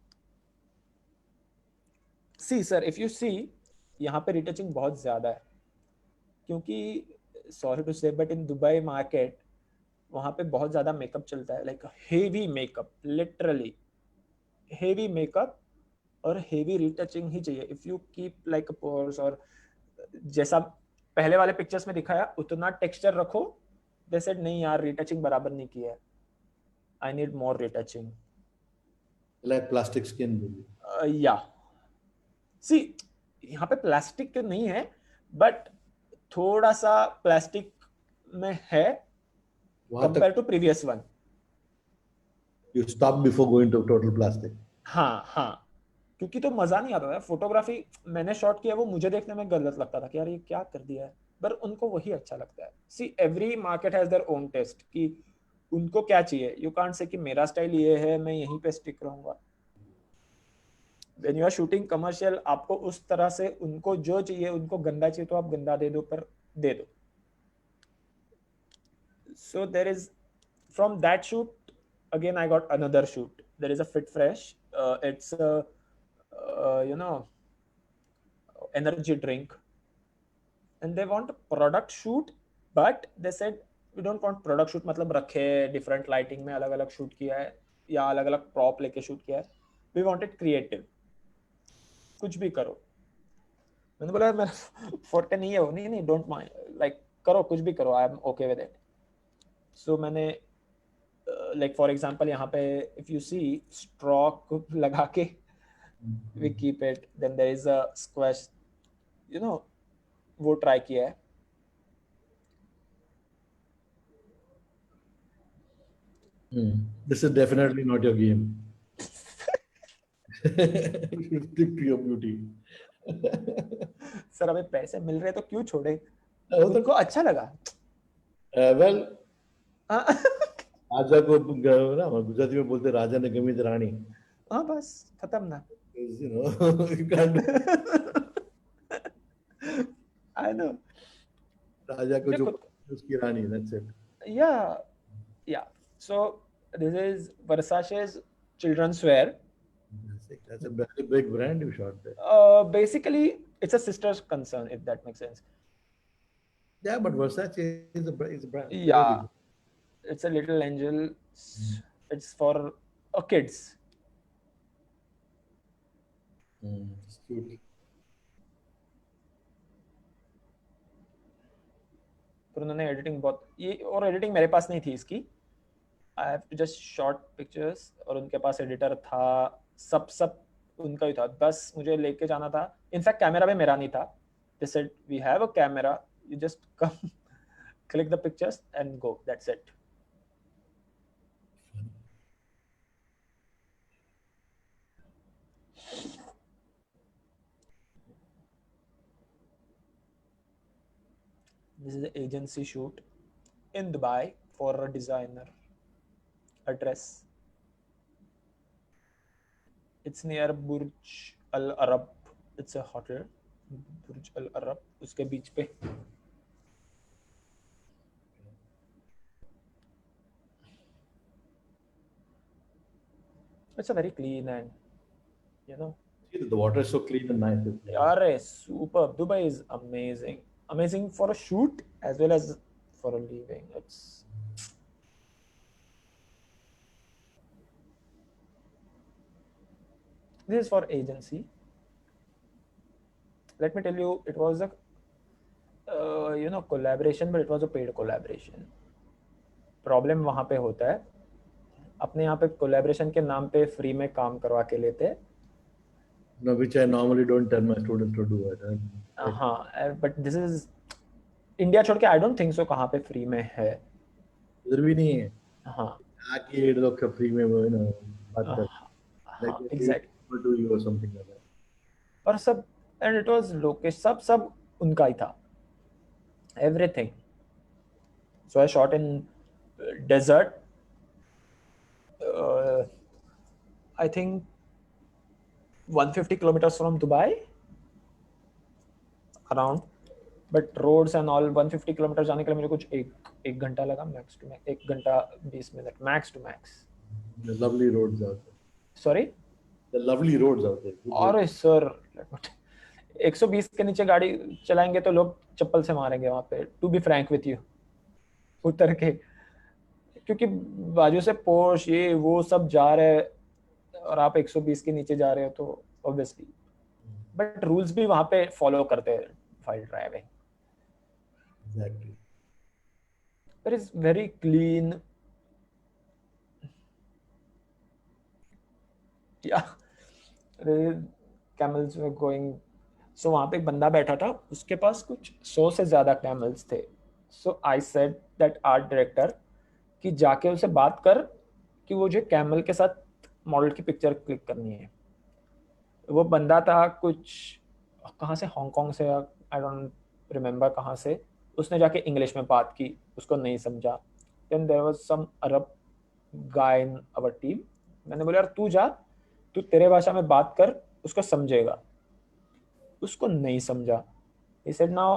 See sir, if you see, यहाँ पे retouching बहुत ज़्यादा है, क्योंकि sorry to say but in Dubai market वहाँ पे बहुत ज़्यादा मेकअप चलता है, like heavy makeup, literally heavy makeup और heavy retouching ही चाहिए. If you keep like a pores और जैसा पहले वाले पिक्चर्स में दिखाया उतना टेक्सचर रखो, they said नहीं यार retouching बराबर नहीं किया है, I need more retouching. Like plastic skin. Yeah. See, यहाँ पे प्लास्टिक नहीं है, बट थोड़ा सा प्लास्टिक में है compare to previous one. You stop before going to total plastic. हाँ, क्योंकि तो मजा नहीं आता था. फोटोग्राफी मैंने शॉट किया, वो मुझे देखने में गलत लगता था कि यार ये क्या कर दिया है, पर उनको वही अच्छा लगता है. See every market has their own test कि उनको क्या चाहिए. यू कांट से कि मेरा स्टाइल ये है, मैं यहीं पे स्टिक रहूंगा. When you are shooting commercial, आपको उस तरह से उनको जो चाहिए, उनको गंदा चाहिए तो आप गंदा दे दो, पर दे दो. So there is, from that shoot, again I got another shoot. There is a Fit Fresh. It's a you know, energy drink, and they want a product shoot, but they said we don't want product shoot. मतलब रखे different lighting में अलग अलग shoot किया है या अलग अलग prop लेके shoot किया है. We wanted creative. कुछ भी करो. मैंने बोला मेरा forte नहीं है वो. नहीं नहीं, don't mind, like करो कुछ भी करो, I am okay with it. So मैंने like for example यहाँ पे if you see straw को लगा के we keep it, then there is a squash, you know, वो try किया है. This is definitely not your game. You should stick to your beauty. Sir हमें पैसे मिल रहे तो क्यों छोड़े. वो तो उनको अच्छा लगा. well, राजा को ना गुजराती में बोलते राजा ने गमी तो रानी. हाँ बस खत्म ना. You know, you can't do. I know. राजा को जो उसकी रानी, that's it. Yeah, yeah. So this is Versace's children's wear. That's a very big brand you shot there. Basically, it's a sister's concern, if that makes sense. Yeah, but Versace is a brand. Yeah, it's a little angel. It's for kids. It's cute. पर उन्होंने editing बहुत ये, और editing मेरे पास नहीं थी इसकी. I have to just shot pictures, और उनके पास एडिटर था. सब उनका ही था. बस मुझे लेके जाना था. इनफैक्ट कैमरा भी मेरा नहीं था. They said we have a camera, you just come, click the pictures and go, that's it. This is the agency shoot in Dubai for a designer, a dress. It's near Burj Al Arab. It's a hotel, Burj Al Arab, उसके बीच पे. It's a very clean and, you know, The water is so clean and nice. Are superb. Dubai is amazing. Amazing for a shoot as well as for a living. It's this is for agency. Let me tell you, it was a you know, collaboration, but it was a paid collaboration. Problem वहाँ पे होता है, अपने यहाँ पे collaboration के नाम पे free में काम करवा के लेते हैं. No, which I normally don't tell my students to do it. हाँ, but this is India छोड़ के I don't think so कहाँ पे free में है. इधर भी नहीं है. हाँ. आके लोग का free में वो ना बात कर. हाँ, exactly. What do you or something like that. और सब, and it was location, सब उनका ही था. Everything. So I shot in desert. I think 150 kilometers from Dubai, around. But roads and all, 150 kilometers जाने के लिए मुझे कुछ एक घंटा लगा, max to max, 1 घंटा 20 minute, max to max. The lovely roads out there. Sorry? The lovely roads out there. अरे सर, 120 के नीचे गाड़ी चलाएंगे तो लोग चप्पल से मारेंगे वहाँ पे. To be frank with you, उतर के, क्योंकि बाजू से पोर्श ये वो सब जा रहे हैं और आप 120 के नीचे जा रहे हो तो ऑब्वियसली. बट रूल्स भी वहाँ पे फॉलो करते हैं while driving. Exactly. It is very clean. Yeah, the camels were going. So वहाँ पे एक बंदा बैठा था, उसके पास कुछ 100 से ज़्यादा कैमल्स थे. So I said that art director कि जाके उसे बात कर कि वो जो कैमल के साथ मॉडल की पिक्चर क्लिक करनी है. वो बंदा था कुछ कहाँ से, हांगकांग से, आई डोंट रिमेम्बर कहाँ से. उसने जाके इंग्लिश में बात की, उसको नहीं समझा. Then there was some Arab guy in our team. मैंने बोला यार तू जा, तू तेरे भाषा में बात कर, उसको समझेगा, उसको नहीं समझा। He said now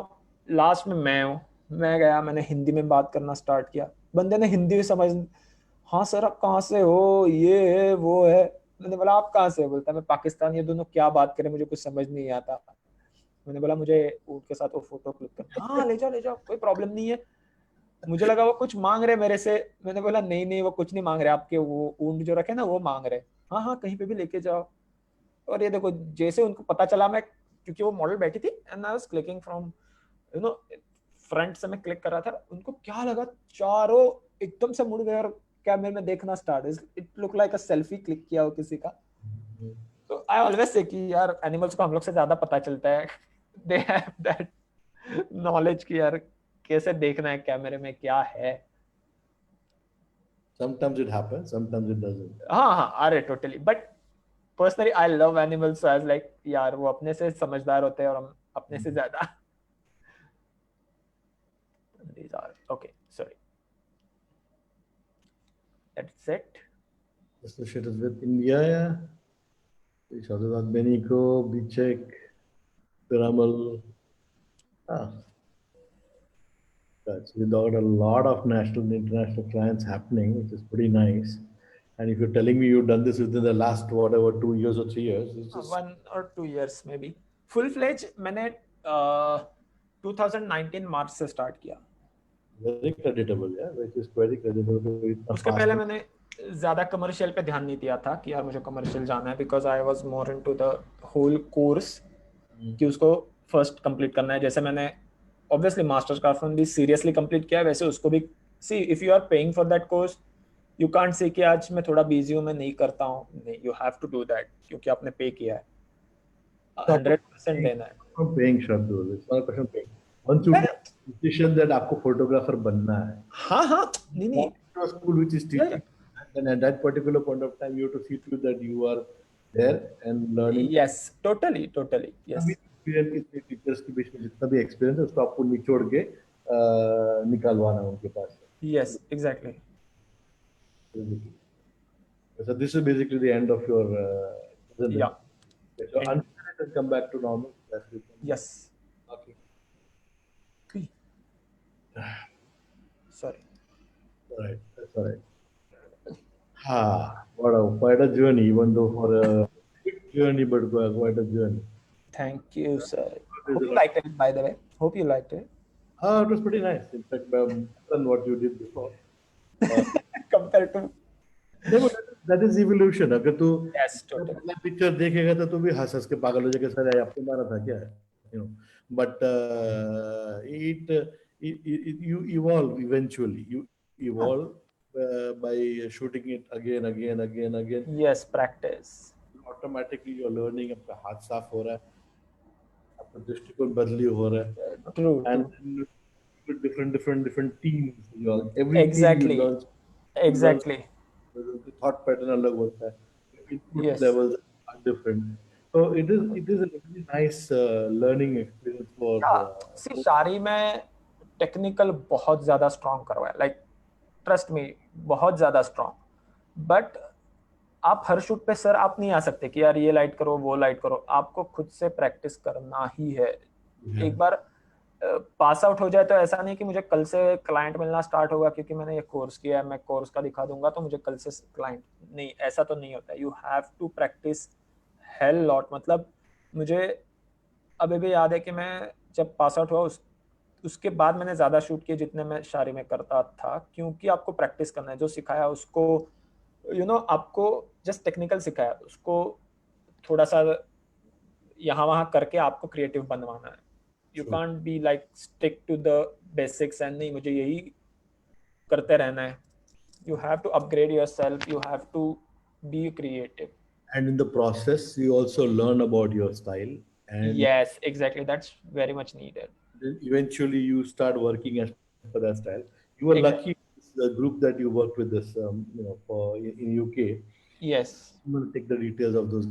लास्ट में मैं गया, मैंने हिंदी में बात करना स्टार्ट किया, बंदे ने हिंदी भी समझ, हाँ सर आप कहाँ से हो, ये है वो है। मैंने बोला आप कहाँ से हो, बोलता मैं पाकिस्तान, ये दोनों क्या बात करें मुझे कुछ समझ नहीं आता। मैंने बोला मुझे ऊँट के साथ वो फोटो क्लिक करना, हाँ ले जाओ कोई प्रॉब्लम नहीं है। मुझे लगा वो कुछ मांग रहे मेरे से, मैंने बोला नहीं वो कुछ नहीं मांग रहे, आपके वो ऊँट जो रखे ना वो मांग रहे, हाँ कहीं पे भी लेके जाओ। और ये देखो जैसे उनको पता चला मैं, क्योंकि वो मॉडल बैठी थी and I was clicking from you know front से मैं क्लिक कर रहा था, उनको क्या लगा चारों एकदम से मुड़ गए और कैमरे में देखना start, it look like a selfie click किया हो किसी का। तो आई ऑलवेज से कि यार एनिमल्स को हम लोग से ज्यादा पता चलता है, दे हैव दैट नॉलेज कि यार कैसे देखना है कैमरे में क्या है। Sometimes it happens, sometimes it doesn't. हाँ अरे totally, but personally I love animals as like यार वो अपने से समझदार होते हैं और हम अपने से ज्यादा। These are okay, sorry, that's it. Associated with India, yeah. Shadowat Beniko, Bichek, Piramal. Ah, that's without a lot of national and international clients happening, which is pretty nice. And if you're telling me you've done this within the last whatever 2 years or 3 years, it's just 1 or 2 years maybe. Full fledged मैंने 2019 मार्च से start किया। very creditable, yeah, which is very creditable. उसके पहले मैंने ज्यादा commercial पे ध्यान नहीं दिया था कि यार मुझे कमर्शियल जाना है, because I was more into the whole course कि उसको फर्स्ट कंप्लीट करना है। जैसे मैंने ऑब्वियसली मास्टर्स क्राफ्टमैन भी सीरियसली कंप्लीट किया है, वैसे उसको भी see if you are paying for that course you can't say कि आज मैं थोड़ा बिजी हूँ मैं नहीं करता हूँ, नहीं, you have to do that क्योंकि आपने पे किया है, 100% देना है। From paying Shardul, it's not a question of paying. Once you पर take a decision that आपको photographer बनना है, हाँ नहीं walk to a school which is teaching, then at that particular point of time, you have to see to it that you are there and learning. Yes totally yes experience कितने teachers के बीच में जितना भी experience है उसको आपको निचोड़ के निकालवाना है उनके पास से. Yes exactly So this is basically the end of your या so until it has come back to normal. That's it. Yes Okay. Sorry All right. That's all right. Quite a journey, even though for a quick journey, but quite a journey. Thank you sir, hope you liked it by the way, hope you liked it. It was pretty nice. In fact, better than what you did before. Compared to नहीं, but that is evolution. अगर तू yes totally पहला picture देखेगा तो तू भी हंस हंस के पागल हो जाएगा, सर आपने मारा था क्या, you know. But you evolve eventually. You evolve by shooting it again. yes practice Automatically you're learning. आपका हाथ साफ हो रहा है, आपका दृष्टिकोण बदली हो रहा है. true And with different teams, you all every exactly team you learn exactly the thought pattern अलग होता है, input yes levels are different, so it is a really nice learning experience for सी शारी में टेक्निकल बहुत ज्यादा strong करवाया, like trust me बहुत ज्यादा स्ट्रॉन्ग, बट आप हर शूट पे सर आप नहीं आ सकते कि यार ये लाइट करो वो लाइट करो, आपको खुद से प्रैक्टिस करना ही है। एक बार पास आउट हो जाए तो ऐसा नहीं कि मुझे कल से क्लाइंट मिलना स्टार्ट होगा क्योंकि मैंने ये कोर्स किया है, मैं कोर्स का दिखा दूंगा तो मुझे कल से क्लाइंट, नहीं ऐसा तो नहीं होता। You have to practice hell lot. मतलब मुझे अभी भी याद है कि मैं जब पास आउट हुआ उसके बाद मैंने ज्यादा शूट किए जितने मैं शारी में करता था, क्योंकि आपको प्रैक्टिस करना है। जो सिखाया उसको आपको जस्ट टेक्निकल सिखाया, उसको थोड़ा सा यहाँ वहाँ करके आपको क्रिएटिव बनवाना है। You can't be like stick to the basics and नहीं मुझे यही करते रहना है। You have to upgrade yourself, you have to be creative, and in the process you also learn about your style, and yes exactly, that's very much needed. then eventually you start working as per that style. You were Exactly. lucky, the group that you worked with this for in UK. Yes, I'm going to take the details of those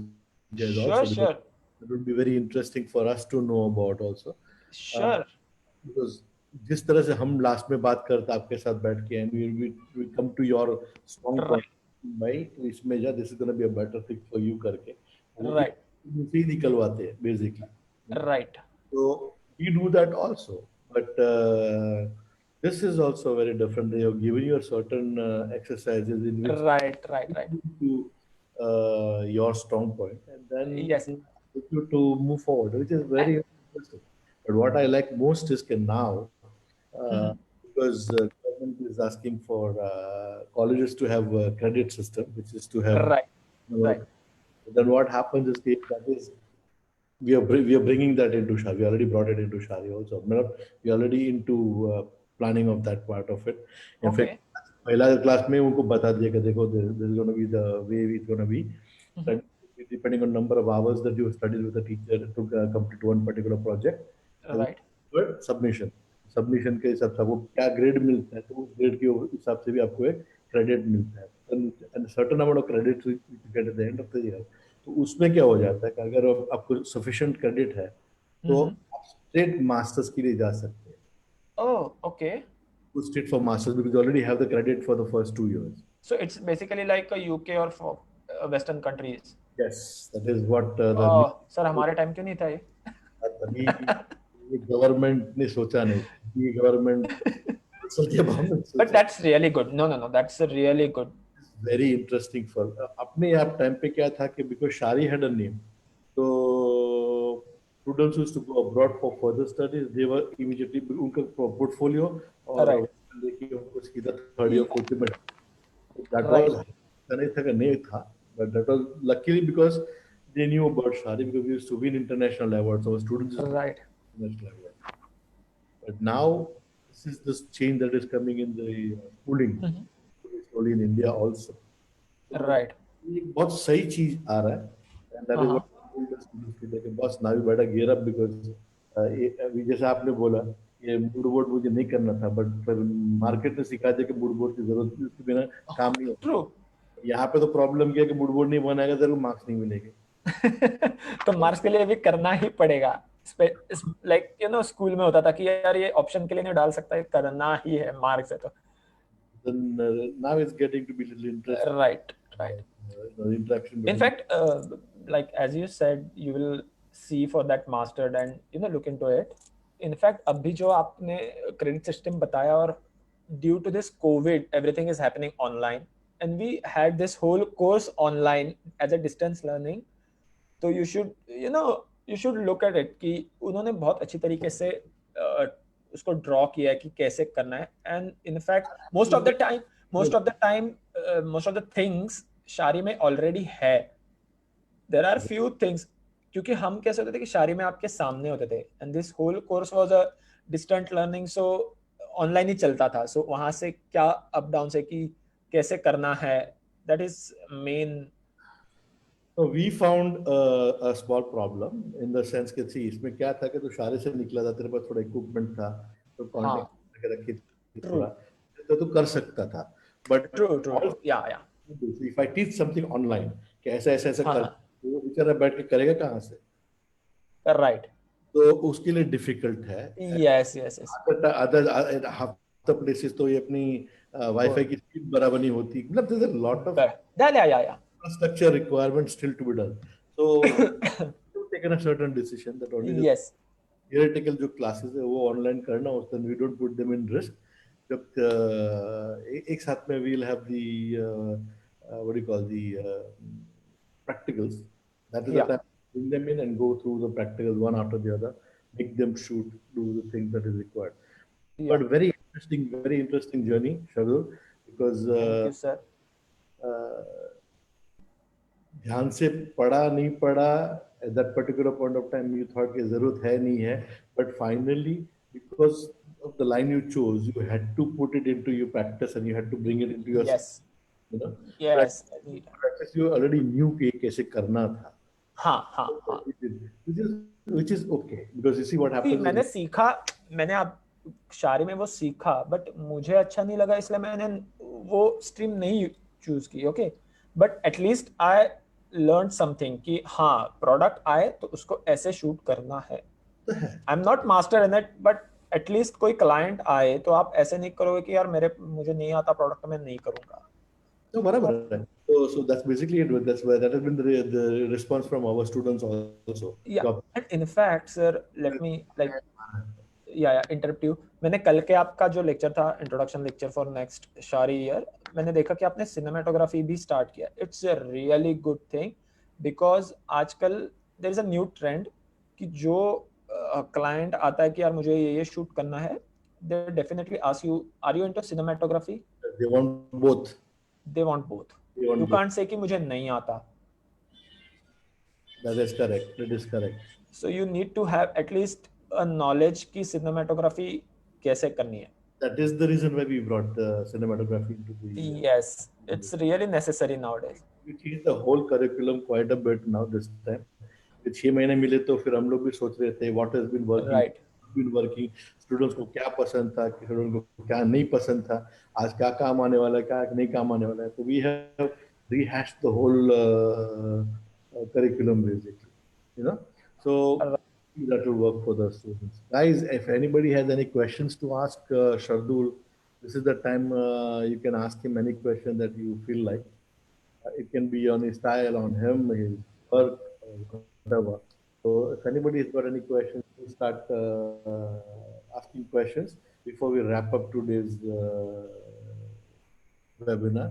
guys sure also, because sure it would be very interesting for us to know about also. sure Because जिस तरह से हम last में बात करते आपके साथ बैठ के, and we come to your strong point, भाई इसमें जा, this is going to be a better thing for you करके, right उनसे ही निकलवाते हैं basically. right, So we do that also, but this is also very different. They have given you a certain exercises in which right, right, right. to your strong point, and then Yes. they help you to move forward, which is very interesting. But what I like most is can now, uh, Mhm. because government is asking for colleges to have a credit system, which is to have. Right, right. Then what happens is that is we are bringing that into Shah. We already brought it into Shari also. We already into planning of that part of it. In fact, Okay. पहला class में उनको बता दिया कि देखो this is going to be the way it's going to be. Mhm. Depending on number of hours that you studied with the teacher to complete one particular project. Right. But submission के हिसाब से आपको क्या grade मिलता है तो उस grade के हिसाब से भी आपको एक क्रेडिट मिलता है. And certain amount of credits which you get at the end of the year. तो उसमें क्या हो जाता है कि अगर आपको सफिशिएंट क्रेडिट है तो Mhm. आप स्ट्रेट मास्टर्स के लिए जा सकते हैं. Oh, okay. Straight for masters because you already have the credit for the first 2 years. So it's basically like a UK or for Western countries. Yes, that is what the sir हमारे time क्यों नहीं था ये? तभी ये government ने सोचा नहीं. ये गवर्नमेंट के बारे में But सोचा. that's really good. No, no, no. That's really good. Very interesting for अपने आप टाइम पे क्या था कि because Shari had a name तो students used to go abroad for further studies they were immediately उनका पोर्टफोलियो और Right. लेके उनको सीधा थर्ड ईयर फोर्थ ईयर में दैट Right. वाज नहीं था but that was luckily because they knew about Shari because we used to win international awards और students Right. International award but now this is the change that is coming in the schooling Mhm. slowly in India also. तो Right. ये एक बहुत सही चीज आ रहा है and that is what I told the students today कि बस now you better gear up because अभी जैसे आपने बोला ये मूड बोर्ड मुझे नहीं करना था बट फिर मार्केट ने सिखा दिया कि मूड बोर्ड की जरूरत नहीं उसके बिना काम नहीं होता. True. यहाँ पे तो प्रॉब्लम क्या है कि मूड बोर्ड नहीं बनाएगा तेरे को मार्क्स नहीं मिलेंगे. तो मार्क्स के लिए भी करना ही पड़ेगा. लाइक यू नो स्कूल में होता था कि यार ये ऑप्शन के लिए नहीं डाल सकता, ये करना ही है, मार्क्स है तो. Then now it's getting to be a little interesting. Right, right. The interaction In between- fact, like as you said, you will see for that mastered and look into it. In fact, अभी जो आपने credit system बताया और due to this COVID, everything is happening online, and we had this whole course online as a distance learning. तो you should look at it कि उन्होंने बहुत अच्छी तरीके से उसको ड्रॉ किया है कि कैसे करना है. And in fact most of the things शारी में ऑलरेडी है. देयर आर फ्यू थिंग्स क्योंकि हम कैसे होते थे कि शारी में आपके सामने होते थे and this whole course was a distant learning, so online ही चलता था. सो वहां से क्या अप डाउन से कि कैसे करना है, that is main. So we found a small problem in the sense कि see इसमें क्या था कि तू शारे से निकला था, तेरे पास थोड़ा इक्विपमेंट था, तो कॉन्टेक्ट करके रखी थी थोड़ा, तो तू कर सकता था. बट ट्रू या if I teach something online कि ऐसा ऐसा ऐसा कर, तो वो बेचारा बैठ के करेगा कहाँ से? राइट. तो उसके लिए डिफिकल्ट है. Yes other half the places तो ये अपनी वाईफाई की स्पीड बराबर नहीं होती. मतलब there's a lot of या infrastructure requirements still to be done. So we've taken a certain decision that only yes theoretical जो classes है वो online करना, और then we don't put them in risk. जब एक साथ में we'll have the what do you call the practicals. That is the time to bring them in and go through the practicals one after the other, make them shoot, do the things that is required. But very interesting journey, Shardul, because thank you sir. ध्यान से पढ़ा नहीं पढ़ा at that particular point of time you thought कि जरूरत है नहीं है, but finally because of the line you chose you had to put it into your practice and you had to bring it into your yes practice. You already knew कि कैसे करना था. हाँ which is okay because you see what happens. मैंने सीखा, मैंने आप शारी में वो सीखा, बट मुझे अच्छा नहीं लगा इसलिए मैंने वो स्ट्रीम नहीं चूज की. Okay, but at least I learn something कि हाँ प्रोडक्ट आए तो उसको ऐसे शूट करना है. I am not master in it, but at least कोई क्लाइंट आए तो आप ऐसे नहीं करोगे कि यार मुझे नहीं आता प्रोडक्ट, मैं नहीं करूंगा. No, barabar hai. So that's basically it. That has been the response from our students also. Yeah, and in fact, sir, let me interrupt you. मैंने कल के आपका जो लेक्चर था, introduction lecture for next Shari year, मैंने देखा कि आपने सिनेमेटोग्राफी भी स्टार्ट किया. It's a really good thing, because आजकल there is a new trend कि जो क्लाइंट आता है कि यार मुझे ये शूट करना है, they definitely ask you, are you into cinematography? They want both. They want both. You can't say कि मुझे नहीं आता. That is correct. That is correct. So you need to have at least a knowledge कि cinematography कैसे करनी है. That is the reason why we brought the cinematography into the. Yes, it's really necessary nowadays. We changed the whole curriculum quite a bit now this time. 6 महीने मिले तो फिर हम लोग भी सोच रहे थे what has been working. Right. Been working. Students को क्या पसंद था, students को क्या नहीं पसंद था, आज क्या काम आने वाला है, क्या नहीं काम आने वाला है. So we have rehashed the whole curriculum basically. You know, so that will work for the students. Guys, if anybody has any questions to ask Shardul, this is the time you can ask him any question that you feel like. It can be on his style, on him, his work, whatever. So if anybody has got any questions, we'll start asking questions before we wrap up today's webinar.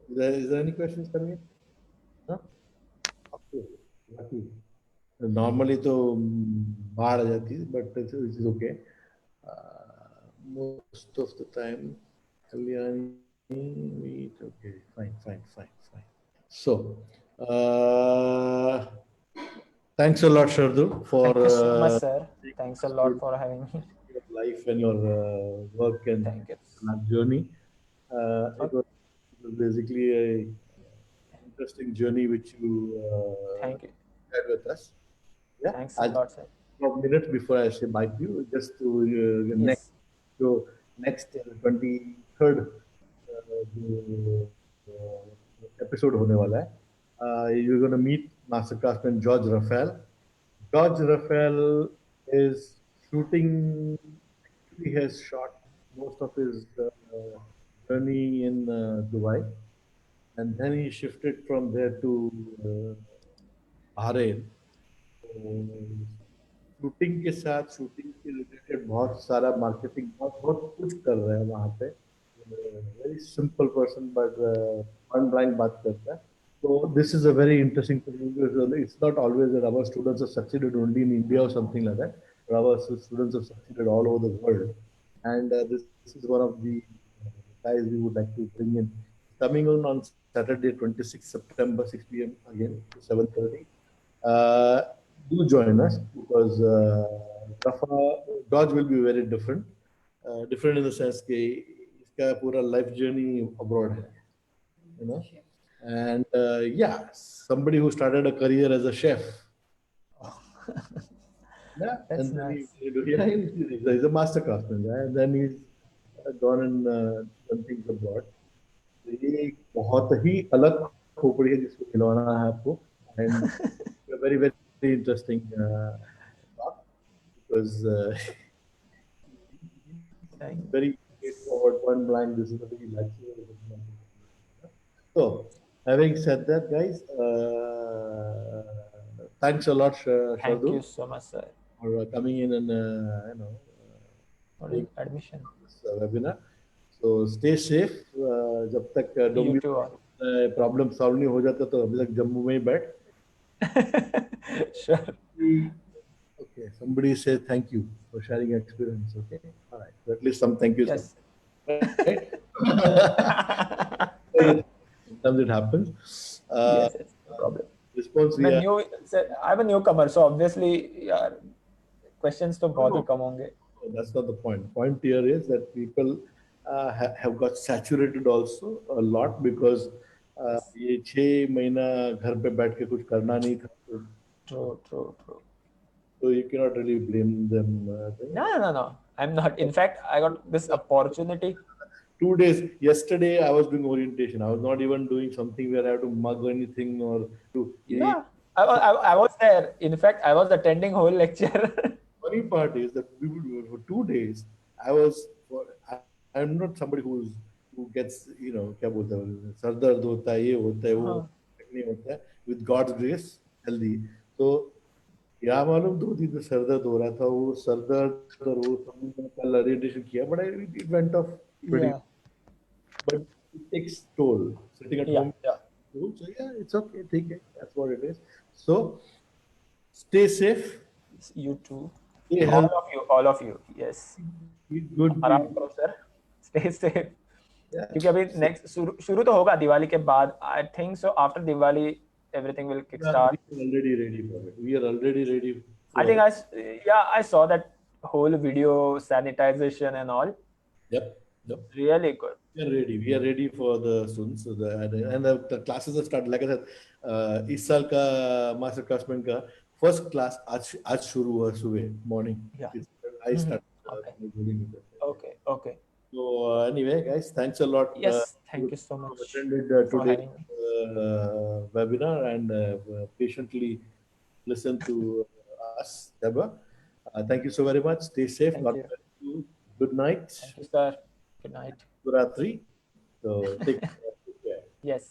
Is there any questions coming in? No? Okay. Lucky. Normally तो बाहर आ जाती है, but it is okay. Most of the time, Kalyani, okay, fine. So, thanks a lot, Shardul, for Thank you so much, sir. Thanks a lot for having me. Your life and your work and Thank you. journey. It was basically a interesting journey which you Thank you. shared with us. Yeah. Thanks a lot, sir. 12 minutes before I say bye to you, just to Yes. next 23rd episode होने वाला है. You're going to meet masterclassman George Raphael. George Raphael is shooting. He has shot most of his journey in Dubai, and then he shifted from there to Bahrain. Shooting के साथ shooting के related बहुत सारा marketing बहुत कुछ कर रहे हैं वहाँ पे. Very simple person but point blank बात करता है. So this is a very interesting thing because it's not always that our students have succeeded only in India or something like that. But our students have succeeded all over the world, and this is one of the guys we would like to bring in. Coming on Saturday, 26 September, 6 p.m. again to 7:30. Do join us because George will be very different. Different in the sense कि इसका पूरा life journey abroad है, you know. And somebody who started a career as a chef. Yeah, That's and then nice. he's a master craftsman, right? And then he's gone and done things abroad. ये बहुत ही अलग खोपड़ी है जिसको खिलौना है आपको, and very very interesting talk because very straightforward, point blank. This is a very luxury. So, having said that, guys, thanks a lot, Shardul. Thank you so much, sir, for coming in and for admission. This webinar. So stay safe. जब तक You too all. Problem solve नहीं हो जाता तो अभी तक जम्मू में ही बैठ. Sure. Okay, somebody say thank you for sharing your experience. Okay, all right. So at least some thank you. Yes. Right? Sometimes it happens. Yes, no problem. Response I'm a newcomer, so obviously, yeah, questions तो बहुत ही कम होंगे. That's not the point. Point here is that people have got saturated also a lot because ये 6 महीना घर पे बैठ के कुछ करना नहीं था. True. So you cannot really blame them. No. I'm not. In fact, I got this opportunity. 2 days. Yesterday, I was doing orientation. I was not even doing something where I have to mug anything or to. Yeah, I was there. In fact, I was attending whole lecture. Funny part is that for 2 days, I'm not somebody who's who gets, क्या बोलते हैं, sir दर्द होता है, ये होता है, वो हाँ नहीं होता है, with God's grace healthy. तो क्या मालूम 2 दिन से सर दर्द हो रहा था, वो सर दर्द और वो सब मैंने कल रेडिएशन किया, but it went off pretty, या but it takes toll sitting at या home. या So yeah, it's okay, ठीक है, that's what it is. So stay safe, you too, stay all of you, yes. healthy, eat good, आराम करो sir, stay safe. yeah. क्योंकि अभी next शुरू तो होगा दिवाली के बाद, I think so after Diwali everything will kick Yeah, start. we are already ready for it. We are already ready I for think it. I saw that whole video sanitization and all. Yep, yep. Really good. We are ready. We are ready for the students. So the classes have started. Like I said, इस साल का master craftsman का first class आज शुरू हुआ सुबह morning. Yeah. I started Okay. dealing with it. Okay. Okay. So anyway, guys, thanks a lot. Yes. Thank you so who much attended for today's having me. webinar and patiently listened to us, Deba. Thank you so very much. Stay safe. Thank God you. bless you. Good night. Thank you, sir. Good night. Shivratri. So take care. Yes.